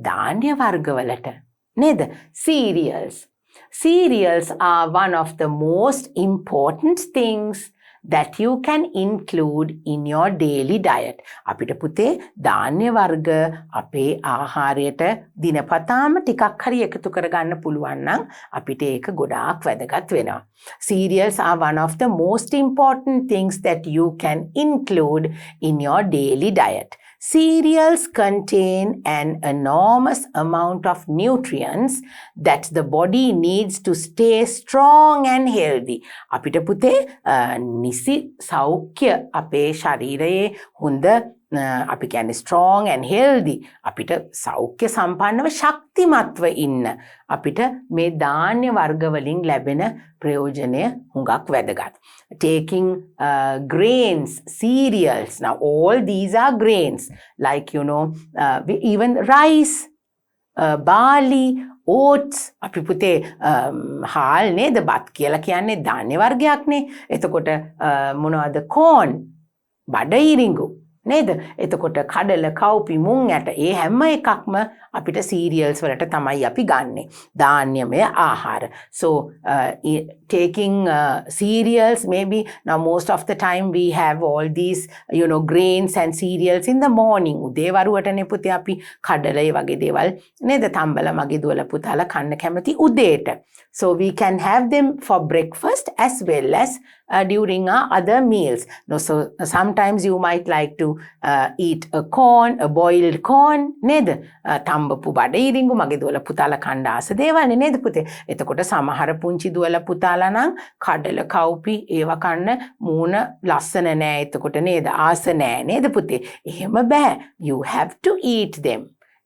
Speaker 1: ධාන්‍ය වර්ගවලට. නේද? Cereals. Cereals are one of the most important things that you can include in your daily diet. අපිට පුතේ ධාන්‍ය වර්ග අපේ ආහාරයට දිනපතාම ටිකක් හරි එකතු කරගන්න පුළුවන් නම් අපිට ඒක ගොඩාක් වැදගත් වෙනවා. Cereals are one of the most important things that you can include in your daily diet. Cereals contain an enormous amount of nutrients that the body needs to stay strong and healthy. අපිට පුතේ නිසි සෞඛ්‍ය අපේ ශරීරයේ හොඳ අපි කියන්නේ strong and healthy අපිට සෞඛ්‍ය සම්පන්නව ශක්තිමත්ව ඉන්න අපිට මේ ධාන්‍ය වර්ග වලින් ලැබෙන ප්‍රයෝජනය හුඟක් වැදගත්. Taking grains, cereals, now all these are grains like even rice, barley, oats. අපි පුතේ හාල් නේද බත් කියලා කියන්නේ ධාන්‍ය වර්ගයක්නේ. එතකොට මොනවද corn, බඩඉරිඟු නේද? එතකොට කඩල, කව්පි, මුං ඇට ඒ හැම එකක්ම අපිට cereals වලට තමයි අපි ගන්නෙ. ධාන්‍යමය ආහාර. So taking cereals, maybe now most of the time we have all these grains and cereals in the morning. උදේ වරුවටනේ පුතේ අපි කඩල ඒ වගේ දේවල් නේද? තම්බලා මගේ දුවලා පුතාලා කන්න කැමති උදේට. So we can have them for breakfast as well as during our other meals. So sometimes you might like to eat a corn, a boiled corn, නේද? තම්බපු බඩඉරිඟු මගේ දුවලා පුතාලා කන්න ආස දේවල්නේ නේද පුතේ? එතකොට සමහර පුංචි දුවලා පුතාලා නම් කඩල, කව්පි ඒවා කන්න මූණ ලස්සන නෑ එතකොට නේද? ආස නෑ නේද පුතේ? එහෙම බෑ. You have to eat them.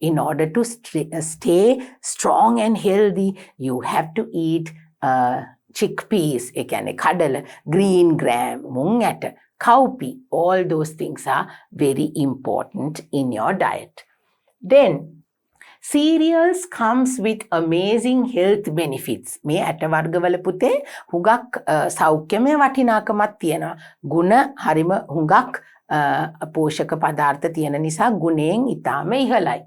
Speaker 1: In order to stay strong and healthy, you have to eat chickpeas, ඒ කියන්නේ කඩල, green gram, මුං ඇට, cowpea. All those things are very important in your diet. Then cereals comes with amazing health benefits. මේ ඇට වර්ගවල පුතේ හුඟක් සෞඛ්‍යමය වටිනාකමක් තියෙනවා. ගුණ හරිම හුඟක් පෝෂක පදාර්ථ තියෙන නිසා ගුණයෙන් ඉතාම ඉහළයි.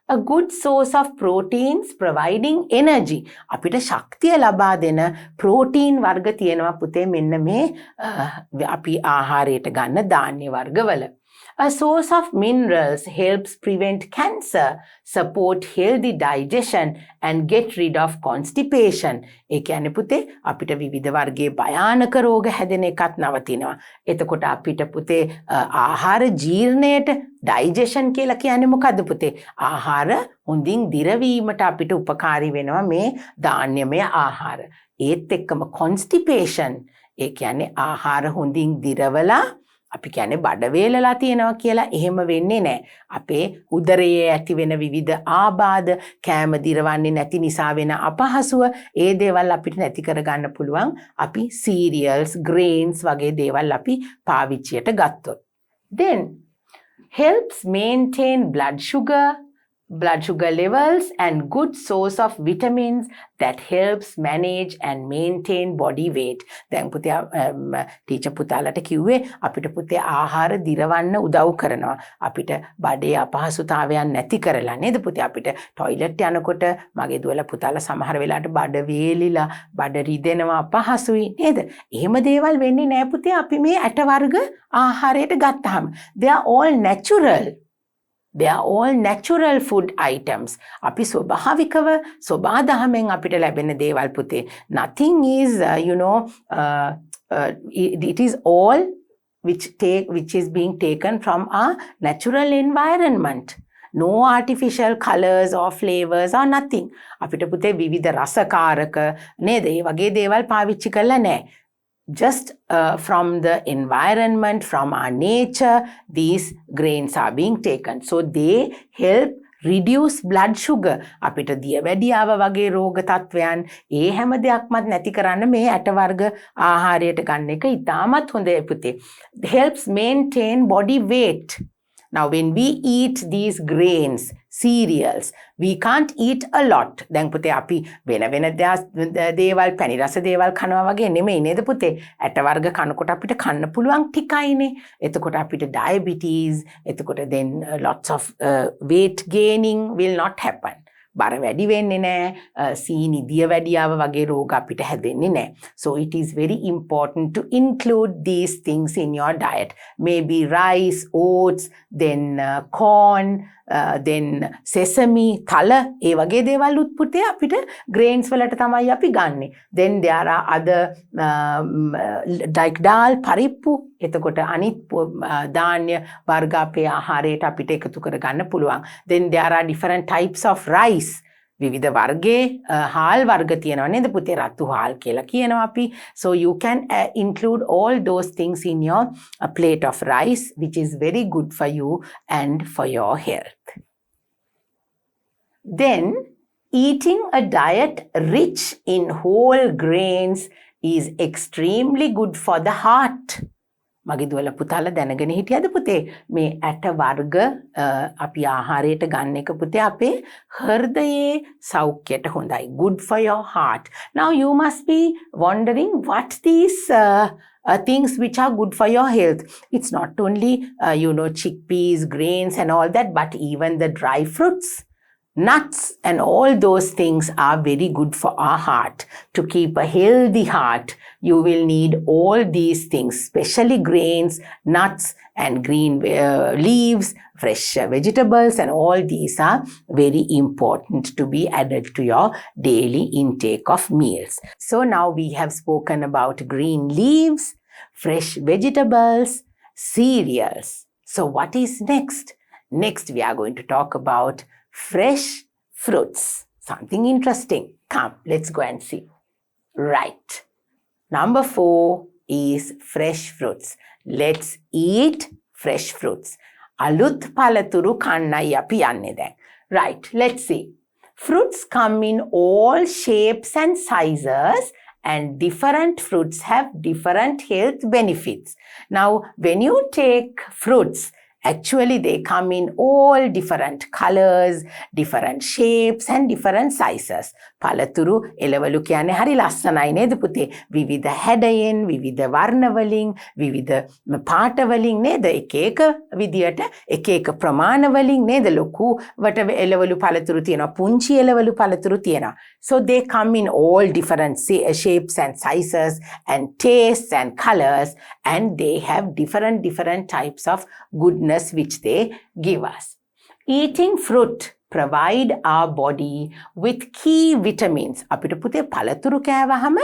Speaker 1: A good source of proteins providing energy. අපිට ශක්තිය ලබා දෙන ප්‍රෝටීන් වර්ග තියෙනවා පුතේ මෙන්න මේ අපි ආහාරයට ගන්න ධාන්‍ය වර්ගවල. A source of minerals helps prevent cancer, support healthy digestion and get rid of constipation. ඒ කියන්නේ පුතේ අපිට විවිධ වර්ගයේ භයානක රෝග හැදෙන එකත් නවතිනවා. එතකොට අපිට පුතේ ආහාර ජීර්ණයට digestion කියලා කියන්නේ මොකද්ද පුතේ? ආහාර හොඳින් දිරවීමට අපිට උපකාරී වෙනවා මේ ධාන්‍යමය ආහාර. ඒත් එක්කම constipation ඒ කියන්නේ ආහාර හොඳින් දිරවලා අපි කියන්නේ බඩ වේලලා තියෙනවා කියලා එහෙම වෙන්නේ නැහැ. අපේ උදරයේ ඇති වෙන විවිධ ආබාධ, කෑම දිරවන්නේ නැති නිසා වෙන අපහසුව, ඒ දේවල් අපිට නැති කරගන්න පුළුවන් අපි cereals, grains වගේ දේවල් අපි පාවිච්චියට ගත්තොත්. Then helps maintain blood sugar levels and good source of vitamins that helps manage and maintain body weight. දැන් පුතේ ටීචර් පුතාලට කිව්වේ අපිට පුතේ ආහාර දිරවන්න උදව් කරනවා. අපිට බඩේ අපහසුතාවයන් නැති කරලා නේද පුතේ? අපිට টয়ලට් යනකොට මගේ දුවලා පුතාලා සමහර වෙලාවට බඩ වේලිලා බඩ රිදෙනවා අපහසුයි නේද? එහෙම දේවල් වෙන්නේ නැහැ පුතේ අපි මේ ඇට වර්ග ආහාරයට ගත්තාම. They are all natural. They are all natural food items. අපි ස්වභාවිකව සබාදහමෙන් අපිට ලැබෙන දේවල් පුතේ. Nothing is it is all which is being taken from our natural environment. No artificial colors or flavors or nothing. අපිට පුතේ විවිධ රසකාරක නේද? ඒ වගේ දේවල් පාවිච්චි කරලා නැහැ. Just from the environment, from our nature, these grains are being taken. So they help reduce blood sugar අපිට දියවැඩියාව වගේ රෝග තත්වයන් ඒ හැම දෙයක්මත් නැති කරන්න මේ ඇට වර්ග ආහාරයට ගන්න එක ඉතාමත් හොඳයි පුතේ. Helps maintain body weight. Now when we eat these grains, cereals, we can't eat a lot. දැන් පුතේ අපි වෙන දේවල් පැණි රස දේවල් කනවා වගේ නෙමෙයි නේද පුතේ? ඇට වර්ග කනකොට අපිට කන්න පුළුවන් ටිකයිනේ. එතකොට අපිට diabetes, එතකොට then lots of weight gaining will not happen. බර වැඩි වෙන්නේ නැහැ, සීනි දියවැඩියාව වගේ රෝග අපිට හැදෙන්නේ නැහැ. So it is very important to include these things in your diet. Maybe rice, oats, then corn, then sesame, තල ඒ වගේ දේවල් උත්පුතේ අපිට grains වලට තමයි අපි ගන්නෙ. Then there are other like dal, පරිප්පු. එතකොට අනිත් ධාන්‍ය වර්ග අපේ ආහාරයට අපිට එකතු කර ගන්න පුළුවන්. Then there are different types of rice. විවිධ වර්ගයේ හාල් වර්ග තියෙනවා නේද පුතේ? රතු හාල් කියලා කියනවා අපි. So you can include all those things in your plate of rice, which is very good for you and for your health. Then eating a diet rich in whole grains is extremely good for the heart. මගේ දුවලා පුතාලා දැනගෙන හිටියද පුතේ මේ ඇට වර්ග අපි ආහාරයට ගන්න එක පුතේ අපේ හෘදයේ සෞඛ්‍යයට හොඳයි. Good for your heart. Now you must be wondering what these things which are good for your health. It's not only chickpeas, grains and all that, but even the dry fruits, nuts and all those things are very good for our heart. To keep a healthy heart, you will need all these things, especially grains, nuts and green leaves, fresh vegetables, and all these are very important to be added to your daily intake of meals. So now we have spoken about green leaves, fresh vegetables, cereals. So what is next? Next we are going to talk about fresh fruits. Something interesting. Come, let's go and see. Right. Number 4 is fresh fruits. Let's eat fresh fruits. Aluth palaturu kannai api yanne දැන්. Right, let's see. Fruits come in all shapes and sizes, and different fruits have different health benefits. Now, when you take fruits, actually they come in all different colors, different shapes and different sizes. පළතුරු එළවලු කියන්නේ හරි ලස්සනයි නේද පුතේ? විවිධ හැඩයෙන්, විවිධ වර්ණ වලින්, විවිධ පාට වලින් නේද? එක එක විදියට, එක එක ප්‍රමාණ වලින් නේද? ලොකු වට එළවලු පළතුරු තියෙනවා, පුංචි එළවලු පළතුරු තියෙනවා. So they come in all different shapes and sizes and tastes and colors, and they have different types of goodness which they give us. Eating fruit provide our body with key vitamins. අපිට පුතේ පළතුරු කෑවහම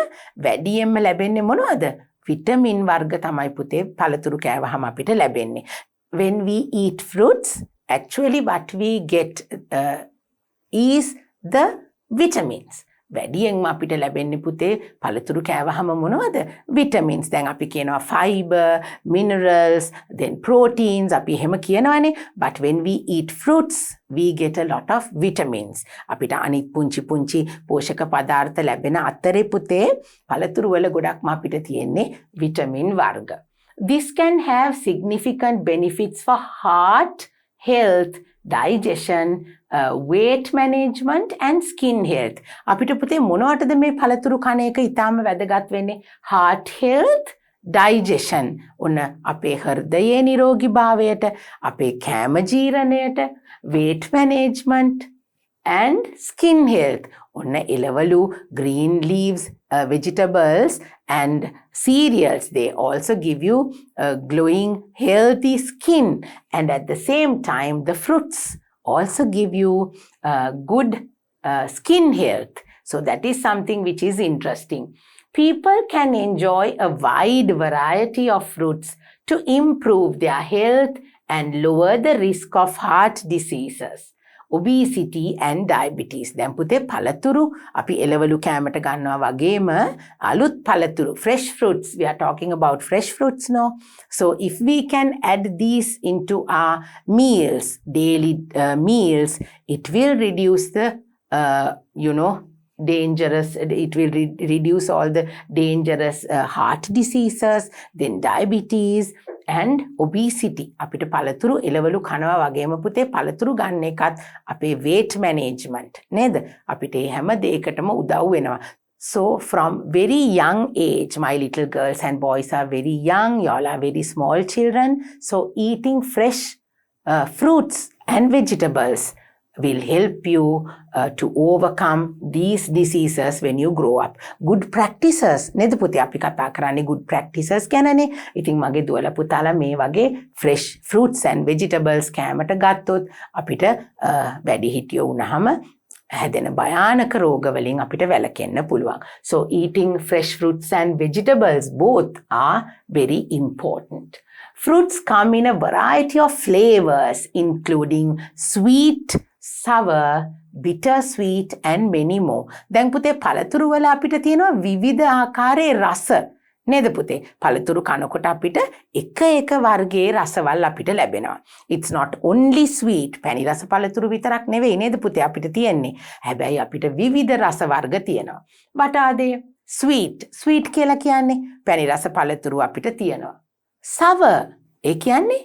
Speaker 1: වැඩියෙන්ම ලැබෙන්නේ මොනවද? Vitamin වර්ග තමයි පුතේ පළතුරු කෑවහම අපිට ලැබෙන්නේ. When we eat fruits, actually what we get is the vitamins. වැඩියෙන්ම අපිට ලැබෙන්නේ පුතේ පළතුරු කෑවහම මොනවද? vitamins. දැන් අපි කියනවා fiber, minerals, then proteins අපි එහෙම කියනවානේ. But when we eat fruits, we get a lot of vitamins. අපිට අනිත් පුංචි පෝෂක පදාර්ථ ලැබෙන අතරේ පුතේ පළතුරු වල ගොඩක්ම අපිට තියෙන්නේ vitamin වර්ග. This can have significant benefits for heart health, digestion, weight management and skin health. අපිට පුතේ මොනවටද මේ පළතුරු කන එක ඉතාම වැදගත් වෙන්නේ? Heart health, digestion. ඔන්න අපේ හෘදයේ නිරෝගීභාවයට, අපේ කෑම ජීර්ණයට, weight management and skin health. ඔන්න එළවලු, green leaves, vegetables and cereals, they also give you glowing healthy skin, and at the same time the fruits also give you good skin health. So that is something which is interesting. People can enjoy a wide variety of fruits to improve their health and lower the risk of heart diseases. obesity and diabetes. දැන් පුතේ පළතුරු අපි එළවලු කෑමට ගන්නවා වගේම අලුත් පළතුරු fresh fruits, we are talking about fresh fruits now. So if we can add these into our meals, daily meals, it will reduce the dangerous, it will reduce all the dangerous heart diseases, then diabetes and obesity. අපිට පළතුරු එළවලු කනවා වගේම පුතේ පළතුරු ගන්න එකත් අපේ weight management නේද? අපිට මේ හැම දෙයකටම උදව් වෙනවා. So from very young age, my little girls and boys are very young, y'all are very small children, so eating fresh fruits and vegetables will help you to overcome these diseases when you grow up. Good practices නේද පුතේ අපි කතා කරන්නේ good practices ගැනනේ. ඉතින් මගේ දුවලා පුතාලා මේ වගේ fresh fruits and vegetables කෑමට ගත්තොත් අපිට වැඩිහිටියෝ වුණාම හැදෙන භයානක රෝග වලින් අපිට වැළකෙන්න පුළුවන්. So eating fresh fruits and vegetables both are very important. Fruits come in a variety of flavors including sweet, sour, bittersweet and many more. දැන් පුතේ පළතුරු වල අපිට තියෙනවා විවිධ ආකාරයේ රස නේද පුතේ? පළතුරු කනකොට අපිට එක වර්ගයේ රසවල් අපිට ලැබෙනවා. It's not only sweet. පැණි රස පළතුරු විතරක් නෙවෙයි නේද පුතේ අපිට තියෙන්නේ. හැබැයි අපිට විවිධ රස වර්ග තියෙනවා. What are they? Sweet. Sweet කියලා කියන්නේ පැණි රස පළතුරු අපිට තියෙනවා. Sour ඒ කියන්නේ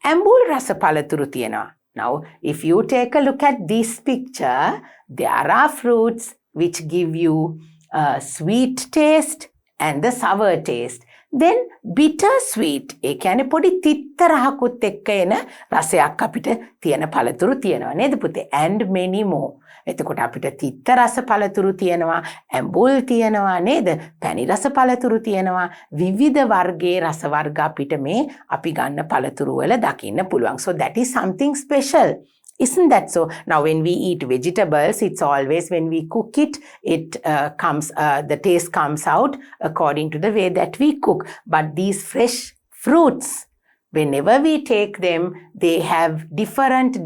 Speaker 1: ඇඹුල් රස පළතුරු තියෙනවා. Now, if you take a look at this picture, there are fruits which give you a sweet taste and the sour taste. Then bittersweet, ඒ කියන්නේ පොඩි තිත්ත රහකුත් එක්ක එන රසයක් අපිට තියෙන පළතුරු තියෙනවා නේද පුතේ? And many more. එතකොට අපිට තිත්ත රස පළතුරු තියෙනවා, ඇඹුල් තියෙනවා නේද? පැණි රස පළතුරු තියෙනවා, විවිධ වර්ගයේ රස වර්ග අපිට මේ අපි ගන්න පළතුරු වල දකින්න පුළුවන්. So that is something special. Isn't that so? Now when we eat vegetables, it's always when we cook it, the taste comes out according to the way that we cook. But these fresh fruits, whenever we take them, they have different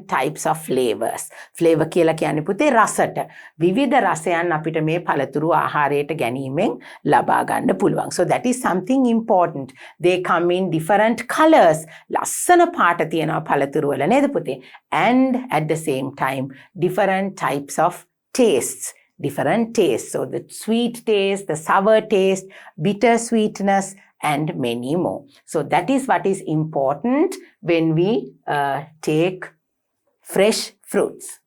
Speaker 1: types of flavors. Flavor කියලා කියන්නේ පුතේ රසට. විවිධ රසයන් අපිට මේ පළතුරු ආහාරයට ගැනීමෙන් ලබා ගන්න පුළුවන්. So that is something important. They come in different colors. ලස්සන පාට තියෙනවා පළතුරු වල නේද පුතේ? And at the same time, different types of tastes. Different tastes. So the sweet taste, the sour taste, bitter sweetness, and many more. So that is what is important when we take fresh fruits.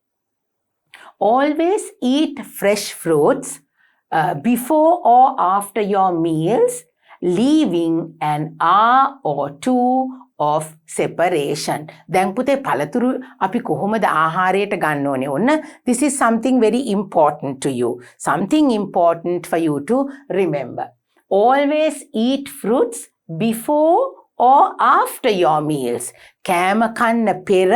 Speaker 1: Always eat fresh fruits before or after your meals, leaving an hour or two of separation. දැන් පුතේ පළතුරු අපි කොහොමද ආහාරයට ගන්න ඕනේ? ඔන්න this is something very important to you. Something important for you to remember. Always eat fruits before or after your meals. කෑම කන්න පෙර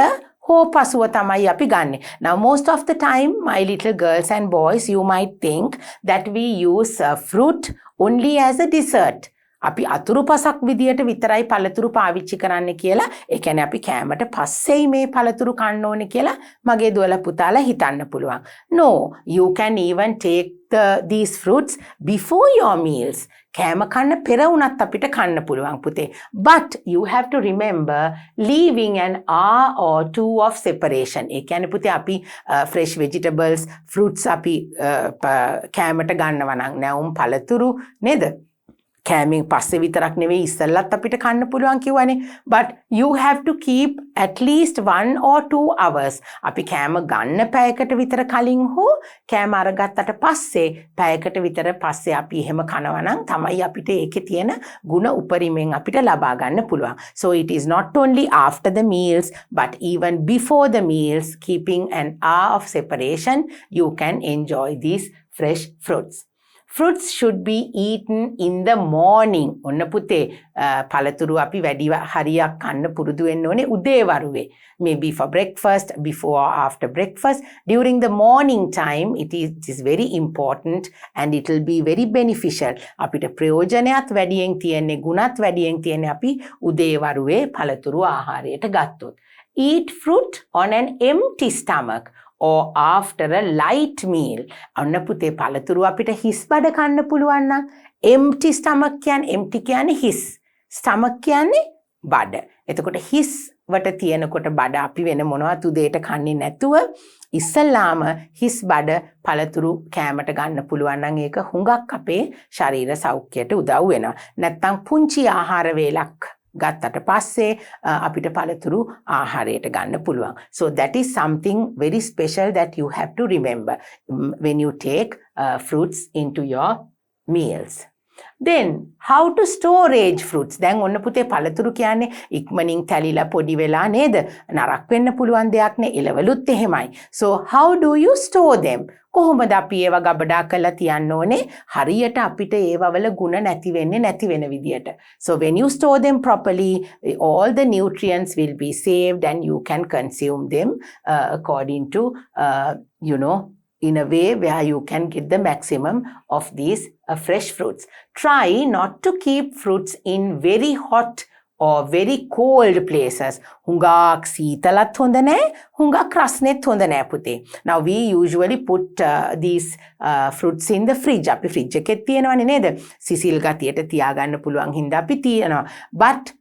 Speaker 1: හෝ පසුව තමයි අපි ගන්නෙ. Now most of the time, my little girls and boys, you might think that we use fruit only as a dessert. අපි අතුරු පසක් විදියට විතරයි පළතුරු පාවිච්චි කරන්න කියලා. ඒ කියන්නේ අපි කෑමට පස්සෙයි මේ පළතුරු කන්න ඕනේ කියලා මගේ දුවලා පුතාලා හිතන්න පුළුවන්. No, you can even take these fruits before your meals. කෑම කන්න පෙර උනත් අපිට කන්න පුළුවන් පුතේ. But you have to remember leaving an hour or two of separation. ඒ කියන්නේ පුතේ අපි fresh vegetables, fruits අපි කෑමට ගන්නවා නම් නැවුම් පළතුරු නේද? කෑමෙන් පස්සේ විතරක් නෙවෙයි ඉස්සෙල්ලත් අපිට කන්න පුළුවන් කිව්වනේ. But you have to keep at least 1 or 2 hours. අපි කෑම ගන්න පැයකට විතර කලින් හෝ කෑම අරගත්තට පස්සේ පැයකට විතර පස්සේ අපි එහෙම කනවා නම් තමයි අපිට ඒකේ තියෙන ಗುಣ උපරිමයෙන් අපිට ලබා ගන්න පුළුවන්. So it is not only after the meals but even before the meals, keeping an hour of separation, you can enjoy these fresh fruits. Fruits should be eaten in the morning. ඔන්න පුතේ පළතුරු අපි වැඩි හරියක් කන්න පුරුදු වෙන්න ඕනේ උදේවරුවේ. Maybe for breakfast, before or after breakfast. During the morning time, it is very important and it will be very beneficial. අපිට ප්‍රයෝජනයත් වැඩියෙන් තියෙන්නේ, ගුණත් වැඩියෙන් තියෙන්නේ අපි උදේවරුවේ පළතුරු ආහාරයට ගත්තොත්. eat fruit on an empty stomach or after a light meal. අන්න පුතේ පළතුරු අපිට හිස් බඩ කන්න පුළුවන් නම් empty stomach කියන්නේ empty කියන්නේ හිස්. stomach කියන්නේ බඩ. එතකොට හිස් වට තියෙනකොට බඩ අපි වෙන මොනවත් උදේට කන්නේ නැතුව ඉස්සල්ලාම හිස් බඩ පළතුරු කෑමට ගන්න පුළුවන් නම් ඒක හුඟක් අපේ ශරීර සෞඛ්‍යයට උදව් වෙනවා. නැත්තම් පුංචි ආහාර වේලක් ගත්තට පස්සේ අපිට පළතුරු ආහාරයට ගන්න පුළුවන්. So that is something very special that you have to remember when you take fruits into your meals. Then how to storage fruits. දැන් ඔන්න පුතේ පළතුරු කියන්නේ ඉක්මනින් තැලිලා පොඩි වෙලා නේද? නරක් වෙන්න පුළුවන් දෙයක් නේ. එළවලුත් එහෙමයි. So how do you store them? කොහොමද අපි ඒවා ගබඩා කරලා තියන්න ඕනේ? හරියට අපිට ඒවවල ගුණ නැති වෙන්නේ නැති වෙන විදියට. So when you store them properly, all the nutrients will be saved and you can consume them according to in a way where you can get the maximum of these fresh fruits. Try not to keep fruits in very hot or very cold places. හුඟක් සීතලත් හොඳ නැහැ, හුඟක් රස්නෙත් හොඳ නැහැ පුතේ. Now we usually put these fruits in the fridge. අපි fridge එකේ තියනවනේ නේද? සිසිල් ගතියට තියාගන්න පුළුවන් හින්දා අපි තියනවා. But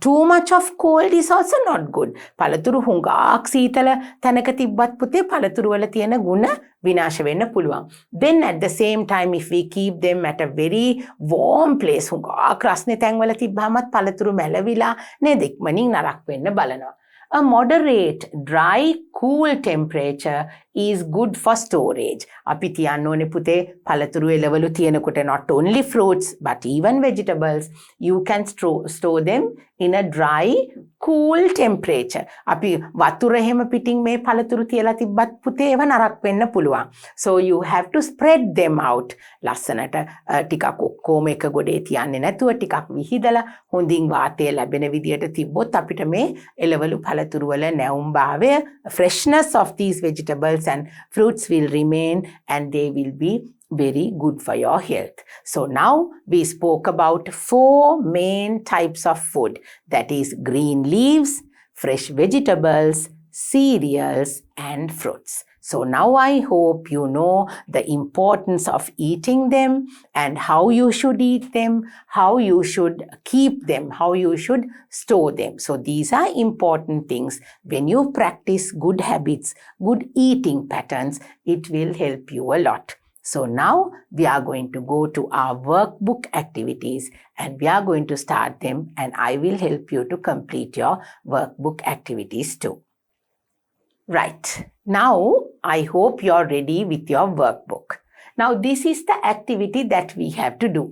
Speaker 1: too much of cold is also not good. පළතුරු හුඟක් සීතල තැනක තිබ්බත් පුතේ පළතුරු වල තියෙන ගුණ විනාශ වෙන්න පුළුවන්. Then at the same time if we keep them at a very warm place හුඟක් රස්නේ තැන් වල තිබ්බහමත් පළතුරු මැලවිලා නේද ඉක්මනින් නරක් වෙන්න බලනවා. A moderate dry cool temperature is good for storage. අපි තියන්න ඕනේ පුතේ පළතුරු එළවලු තියෙනකොට not only fruits but even vegetables you can store them in a dry cool temperature. අපි වතුර එහෙම පිටින් මේ පළතුරු තියලා තිබ්බත් පුතේ ඒව නරක් වෙන්න පුළුවන්. So you have to spread them out. ලස්සනට ටිකක් ඔක්කොම එක ගොඩේ තියන්නේ නැතුව ටිකක් විහිදලා හොඳින් වාතය ලැබෙන විදියට තිබ්බොත් අපිට මේ එළවලු පළතුරු වල නැවුම්භාවය freshness of these vegetables and fruits will remain and they will be very good for your health. So now we spoke about 4 main types of food, that is green leaves, fresh vegetables, cereals and fruits. So now I hope you know the importance of eating them and how you should eat them, how you should keep them, how you should store them. So these are important things. When you practice good habits, good eating patterns, it will help you a lot. So now we are going to go to our workbook activities and we are going to start them and I will help you to complete your workbook activities too. Right. Now I hope you're ready with your workbook. Now this is the activity that we have to do.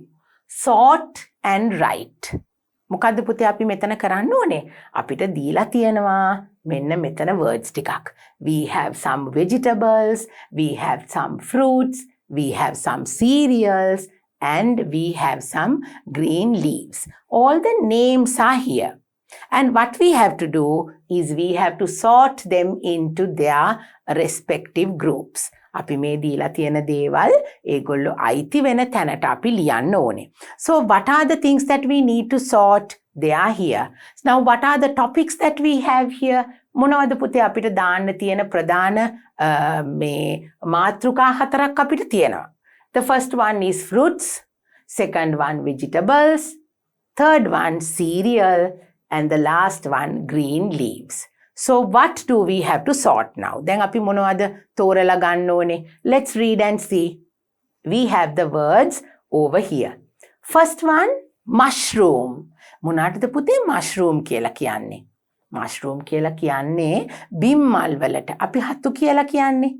Speaker 1: Sort and write. මොකද්ද පුතේ අපි මෙතන කරන්න ඕනේ? අපිට දීලා තියෙනවා මෙන්න මෙතන words ටිකක්. We have some vegetables, we have some fruits, we have some cereals and we have some green leaves. All the names are here. And what we have to do is we have to sort them into their respective groups. අපි මේ දීලා තියෙන දේවල් ඒගොල්ලෝ අයිති වෙන තැනට අපි ලියන්න ඕනේ. So what are the things that we need to sort? They are here. Now what are the topics that we have here? මොනවද පුතේ අපිට දාන්න තියෙන ප්‍රධාන මේ මාතෘකා හතරක් අපිට තියෙනවා. The first one is fruits, second one vegetables, third one cereal and the last one green leaves. So what do we have to sort now? දැන් අපි මොනවද තෝරලා ගන්න ඕනේ? Let's read and see. We have the words over here. First one, mushroom. මොනවටද පුතේ mushroom කියලා කියන්නේ? Mushroom කියලා කියන්නේ බිම්මල් වලට. අපි හතු කියලා කියන්නේ.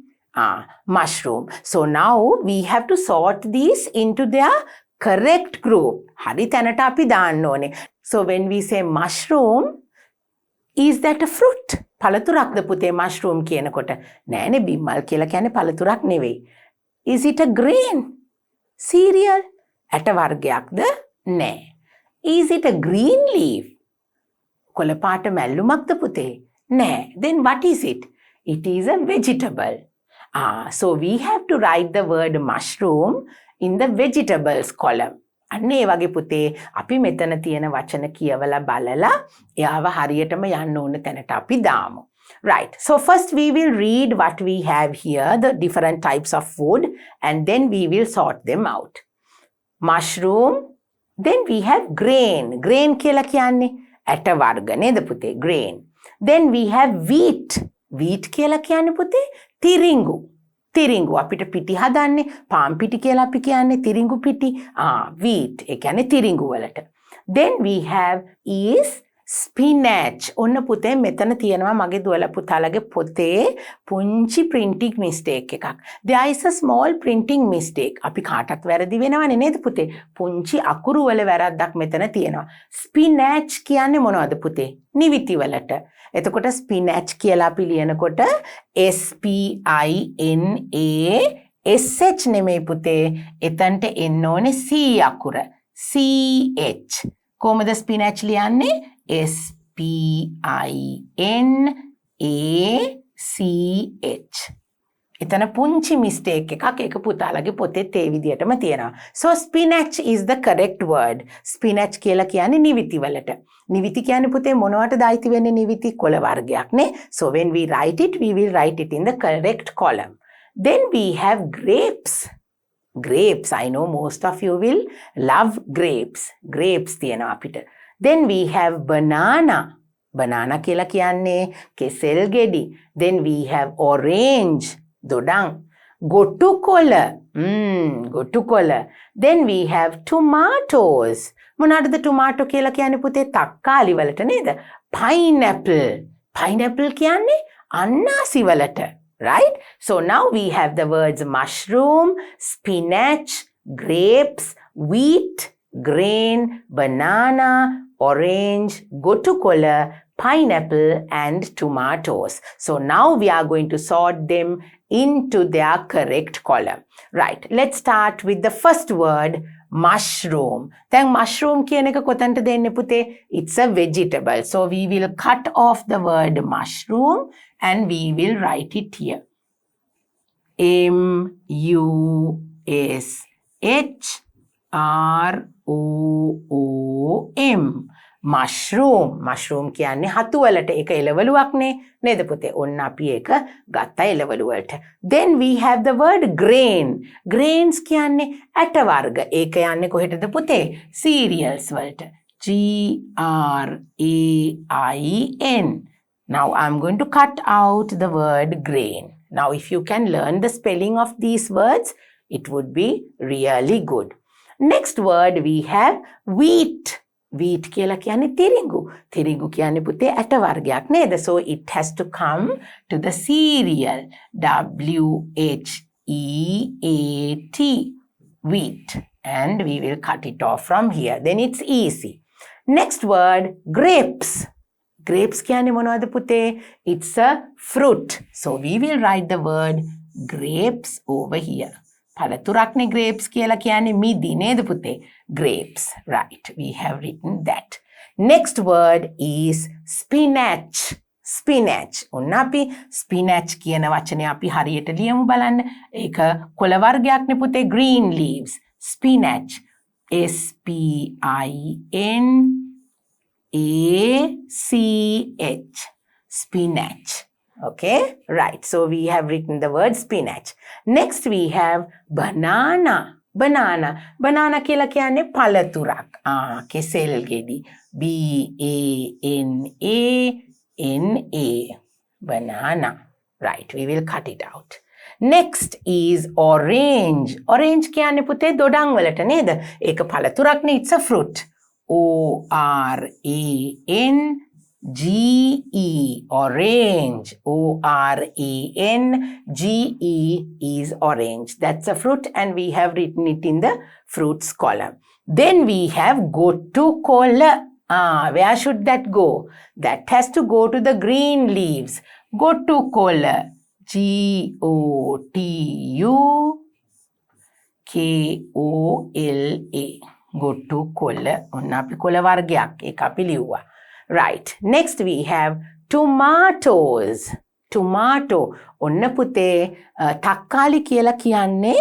Speaker 1: Mushroom. So now we have to sort these into their correct group. හරි තැනට අපි දාන්න ඕනේ. So when we say mushroom, is that a fruit? පළතුරක්ද පුතේ mushroom කියනකොට? නෑනේ බිම්මල් කියලා කියන්නේ පළතුරක් නෙවෙයි. Is it a grain? Cereal? ඇට වර්ගයක්ද? නෑ. Is it a green leaf? කොළ පාට මැල්ලුමක්ද පුතේ? නෑ. Then what is it? It is a vegetable. So we have to write the word mushroom in the vegetables column. අන්න ඒ වගේ පුතේ අපි මෙතන තියෙන වචන කියවලා බලලා එයාව හරියටම යන්න ඕන තැනට අපි දාමු. Right. So first we will read what we have here, the different types of food, and then we will sort them out. Mushroom. Then we have grain. Grain කියලා කියන්නේ ඇට වර්ග නේද පුතේ? Grain. Then we have wheat. Wheat කියලා කියන්නේ පුතේ තිරිඟු. තිරිඟු අපිට පිටි හදන්නේ පාන් පිටි කියලා අපි කියන්නේ තිරිඟු පිටි. Wheat ඒ කියන්නේ තිරිඟු වලට. Then we have is spinach. ඔන්න පුතේ මෙතන තියෙනවා මගේ දුවලා පුතාලගේ පොතේ පුංචි printing mistake එකක්. There is a small printing mistake. අපි කාටත් වැරදි වෙනවනේ නේද පුතේ? පුංචි අකුරු වල වැරද්දක් මෙතන තියෙනවා. spinach කියන්නේ මොනවද පුතේ? නිවිති වලට. එතකොට spinach කියලා අපි ලියනකොට SPINA නෙමෙයි පුතේ. එතනට එන්න ඕනේ C අකුර. CH. කොහොමද spinach ලියන්නේ? SPINACH. එතන පුංචි mistake එකක් ඒක පුතාලගේ පොතේත් ඒ විදිහටම තියෙනවා. So spinach is the correct word. spinach කියලා කියන්නේ නිවිති වලට. නිවිති කියන්නේ පුතේ මොනවටද අයිති වෙන්නේ නිවිති? කොළ වර්ගයක් නේ. So when we write it, we will write it in the correct column. Then we have grapes. Grapes, I know most of you will love grapes. Grapes තියෙනවා අපිට. Then we have banana. Banana කියලා කියන්නේ කෙසෙල් ගෙඩි. Then we have orange. දොඩම්. ගොටුකොළ. ගොටුකොළ. Then we have tomatoes. මොනවටද tomato කියලා කියන්නේ පුතේ? තක්කාලි වලට නේද? Pineapple. Pineapple කියන්නේ අන්නාසි වලට. Right? So now we have the words mushroom, spinach, grapes, wheat, grain, banana, orange, gotukola, pineapple and tomatoes. So now we are going to sort them into their correct column. Right, let's start with the first word, mushroom. Then mushroom කියන එක කොතනට දෙන්නේ පුතේ? It's a vegetable. So we will cut off the word mushroom and we will write it here. MUSHROOM. Mushroom. Mushroom කියන්නේ හතු වලට ඒක එළවලුවක් නේද පුතේ? ඔන්න අපි ඒක ගත්තා එළවලු වලට. Then we have the word grain. Grains කියන්නේ ඇට වර්ග. ඒක යන්නේ කොහෙටද පුතේ? Cereals වලට. GRAIN. Now I'm going to cut out the word grain. Now if you can learn the spelling of these words, it would be really good. Next word we have wheat. Wheat කියලා කියන්නේ තිරිඟු. තිරිඟු කියන්නේ පුතේ ඇට වර්ගයක් නේද? So it has to come to the cereal. WHEAT. Wheat. And we will cut it off from here. Then it's easy. Next word, grapes. Grapes කියන්නේ මොනවද පුතේ? It's a fruit. So we will write the word grapes over here. පළතුරක්නේ grapes කියලා කියන්නේ මිදි නේද පුතේ? Grapes. Right. We have written that. Next word is spinach. Spinach. ඔන්න අපි spinach කියන වචනේ අපි හරියට ලියමු බලන්න. ඒක කොළ වර්ගයක්නේ පුතේ. Green leaves. Spinach. SPINACH. Spinach. Okay, right. So we have written the word spinach. Next we have banana. Banana. Banana කියලා කියන්නේ පළතුරක්. කෙසෙල් ගෙඩි. BANANA. Banana. Right. We will cut it out. Next is orange. Orange කියන්නේ පුතේ දොඩම් වලට නේද? ඒක පළතුරක් නේ. It's a fruit. ORANGE. Orange. ORANGE is orange. That's a fruit and we have written it in the fruits column. Then we have gotukola. Where should that go? That has to go to the green leaves. Gotukola. GOTUKOLA. Gotukola. ඔන්න අපි කොළ වර්ගයක් ඒක අපි ලිව්වා. Right. Next we have tomatoes. Tomato. ඔන්න පුතේ තක්කාලි කියලා කියන්නේ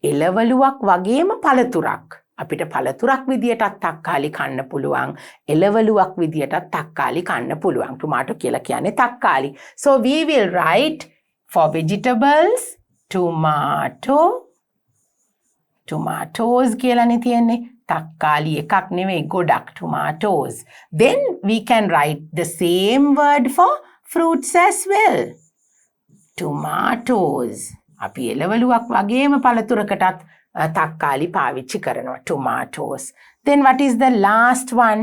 Speaker 1: එළවලුවක් වගේම පළතුරක්. අපිට පළතුරක් විදියටත් තක්කාලි කන්න පුළුවන්. එළවලුවක් විදියටත් තක්කාලි කන්න පුළුවන්. tomato කියලා කියන්නේ තක්කාලි. So we will write for vegetables tomatoes කියලානේ තියෙන්නේ. තක්කාලි එකක් නෙවෙයි ගොඩක් tomatoes. Then we can write the same word for fruits as well. tomatoes. අපි එළවලුවක් වගේම පළතුරකටත් තක්කාලි පාවිච්චි කරනවා. tomatoes. Then what is the last one?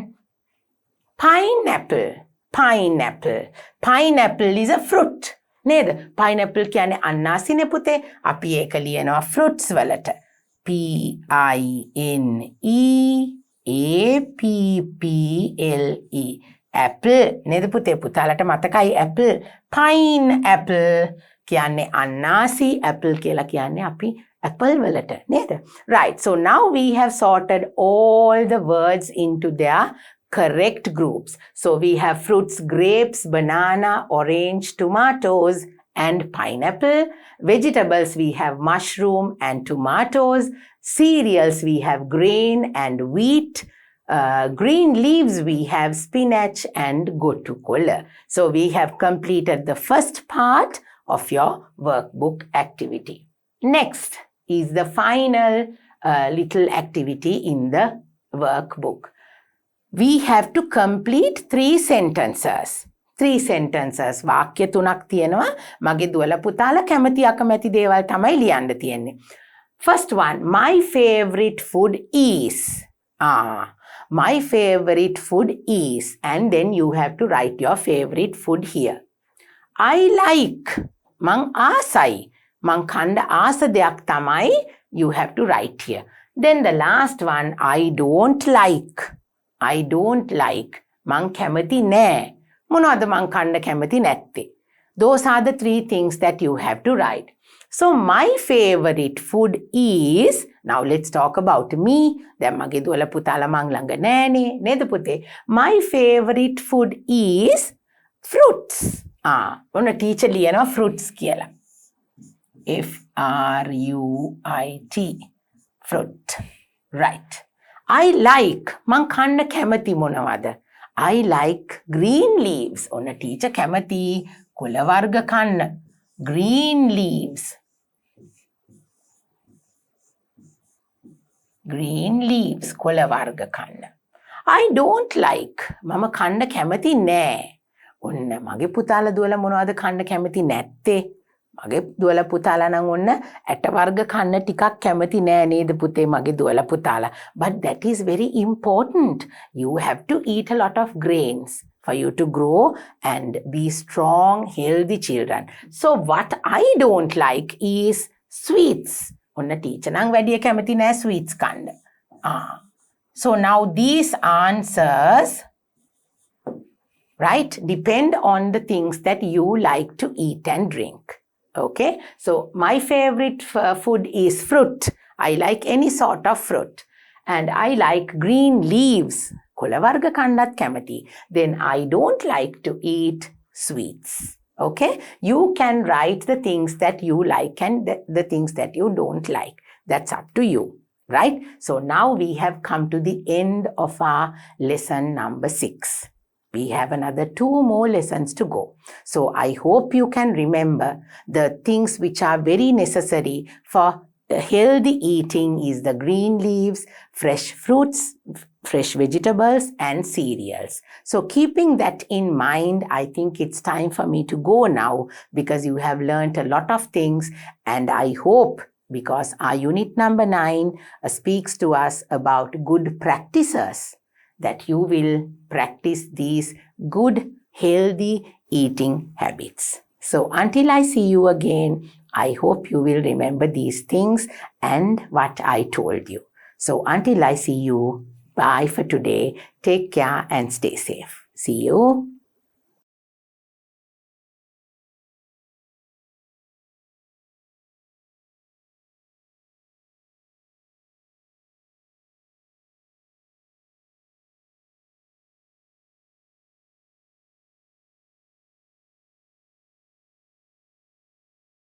Speaker 1: pineapple. Pineapple is a fruit. නේද? pineapple කියන්නේ අන්නාසිනේ පුතේ. අපි ඒක ලියනවා fruits වලට. pineapple. apple නේද පුතේ? පුතාලට මතකයි apple. pineapple කියන්නේ අන්නාසි. apple කියලා කියන්නේ අපි apple වලට නේද? Right. So now we have sorted all the words into their correct groups. So we have fruits, grapes, banana, orange, tomatoes, and pineapple. Vegetables, we have mushroom and tomatoes. Cereals, we have grain and wheat. Green leaves, we have spinach and gotukola. So we have completed the first part of your workbook activity. Next is the final little activity in the workbook. We have to complete 3 sentences. 3 sentences. වාක්‍ය 3ක් තියෙනවා. මගේ දුවල පුතාලා කැමති අකමැති දේවල් තමයි ලියන්න තියෙන්නේ. First one, my favorite food is. My favorite food is. And then you have to write your favorite food here. I like. මං ආසයි. මං කණ්ඩ ආස දෙයක් තමයි. You have to write here. Then the last one, I don't like. I don't like. මං කැමති නෑ. මොනවද මං කන්න කැමති නැත්තේ? Those are the 3 things that you have to write. So my favorite food is, now let's talk about me. දැන් මගේ දුවල පුතාලා මං ළඟ නෑනේ නේද පුතේ? My favorite food is fruits. ඔන්න ටීචර් ලියනවා fruits කියලා. Fruit. Fruit. Right. I like. මං කන්න කැමති මොනවද? I like green leaves. ඔන්න ටීචර් කැමති කොළ වර්ග කන්න. Green leaves. Green leaves. කොළ වර්ග කන්න. I don't like. මම කන්න කැමති නෑ. ඔන්න මගේ පුතාලා දුවලා මොනවද කන්න කැමති නැත්තේ? මගේ දුවල පුතාලා නම් ඔන්න ඇට වර්ග කන්න ටිකක් කැමති නෑ නේද පුතේ මගේ දුවල පුතාලා. But that is very important. You have to eat a lot of grains for you to grow and be strong, healthy children. So what I don't like is sweets. ඔන්න ටීචර් නම් වැඩි කැමති නෑ sweets කන්න. So now these answers, right, depend on the things that you like to eat and drink. Okay, so my favorite food is fruit. I like any sort of fruit. And I like green leaves. කොළ වර්ග කන්නත් කැමති. Then I don't like to eat sweets. Okay, you can write the things that you like and the things that you don't like. That's up to you, right? So now we have come to the end of our lesson number 6. We have another 2 more lessons to go. So I hope you can remember the things which are very necessary for healthy eating is the green leaves, fresh fruits, fresh vegetables and cereals. So keeping that in mind, I think it's time for me to go now because you have learned a lot of things and I hope because our unit number 9 speaks to us about good practices that you will practice these good, healthy eating habits. So until I see you again, I hope you will remember these things and what I told you. So until I see you, bye for today. Take care and stay safe. See you.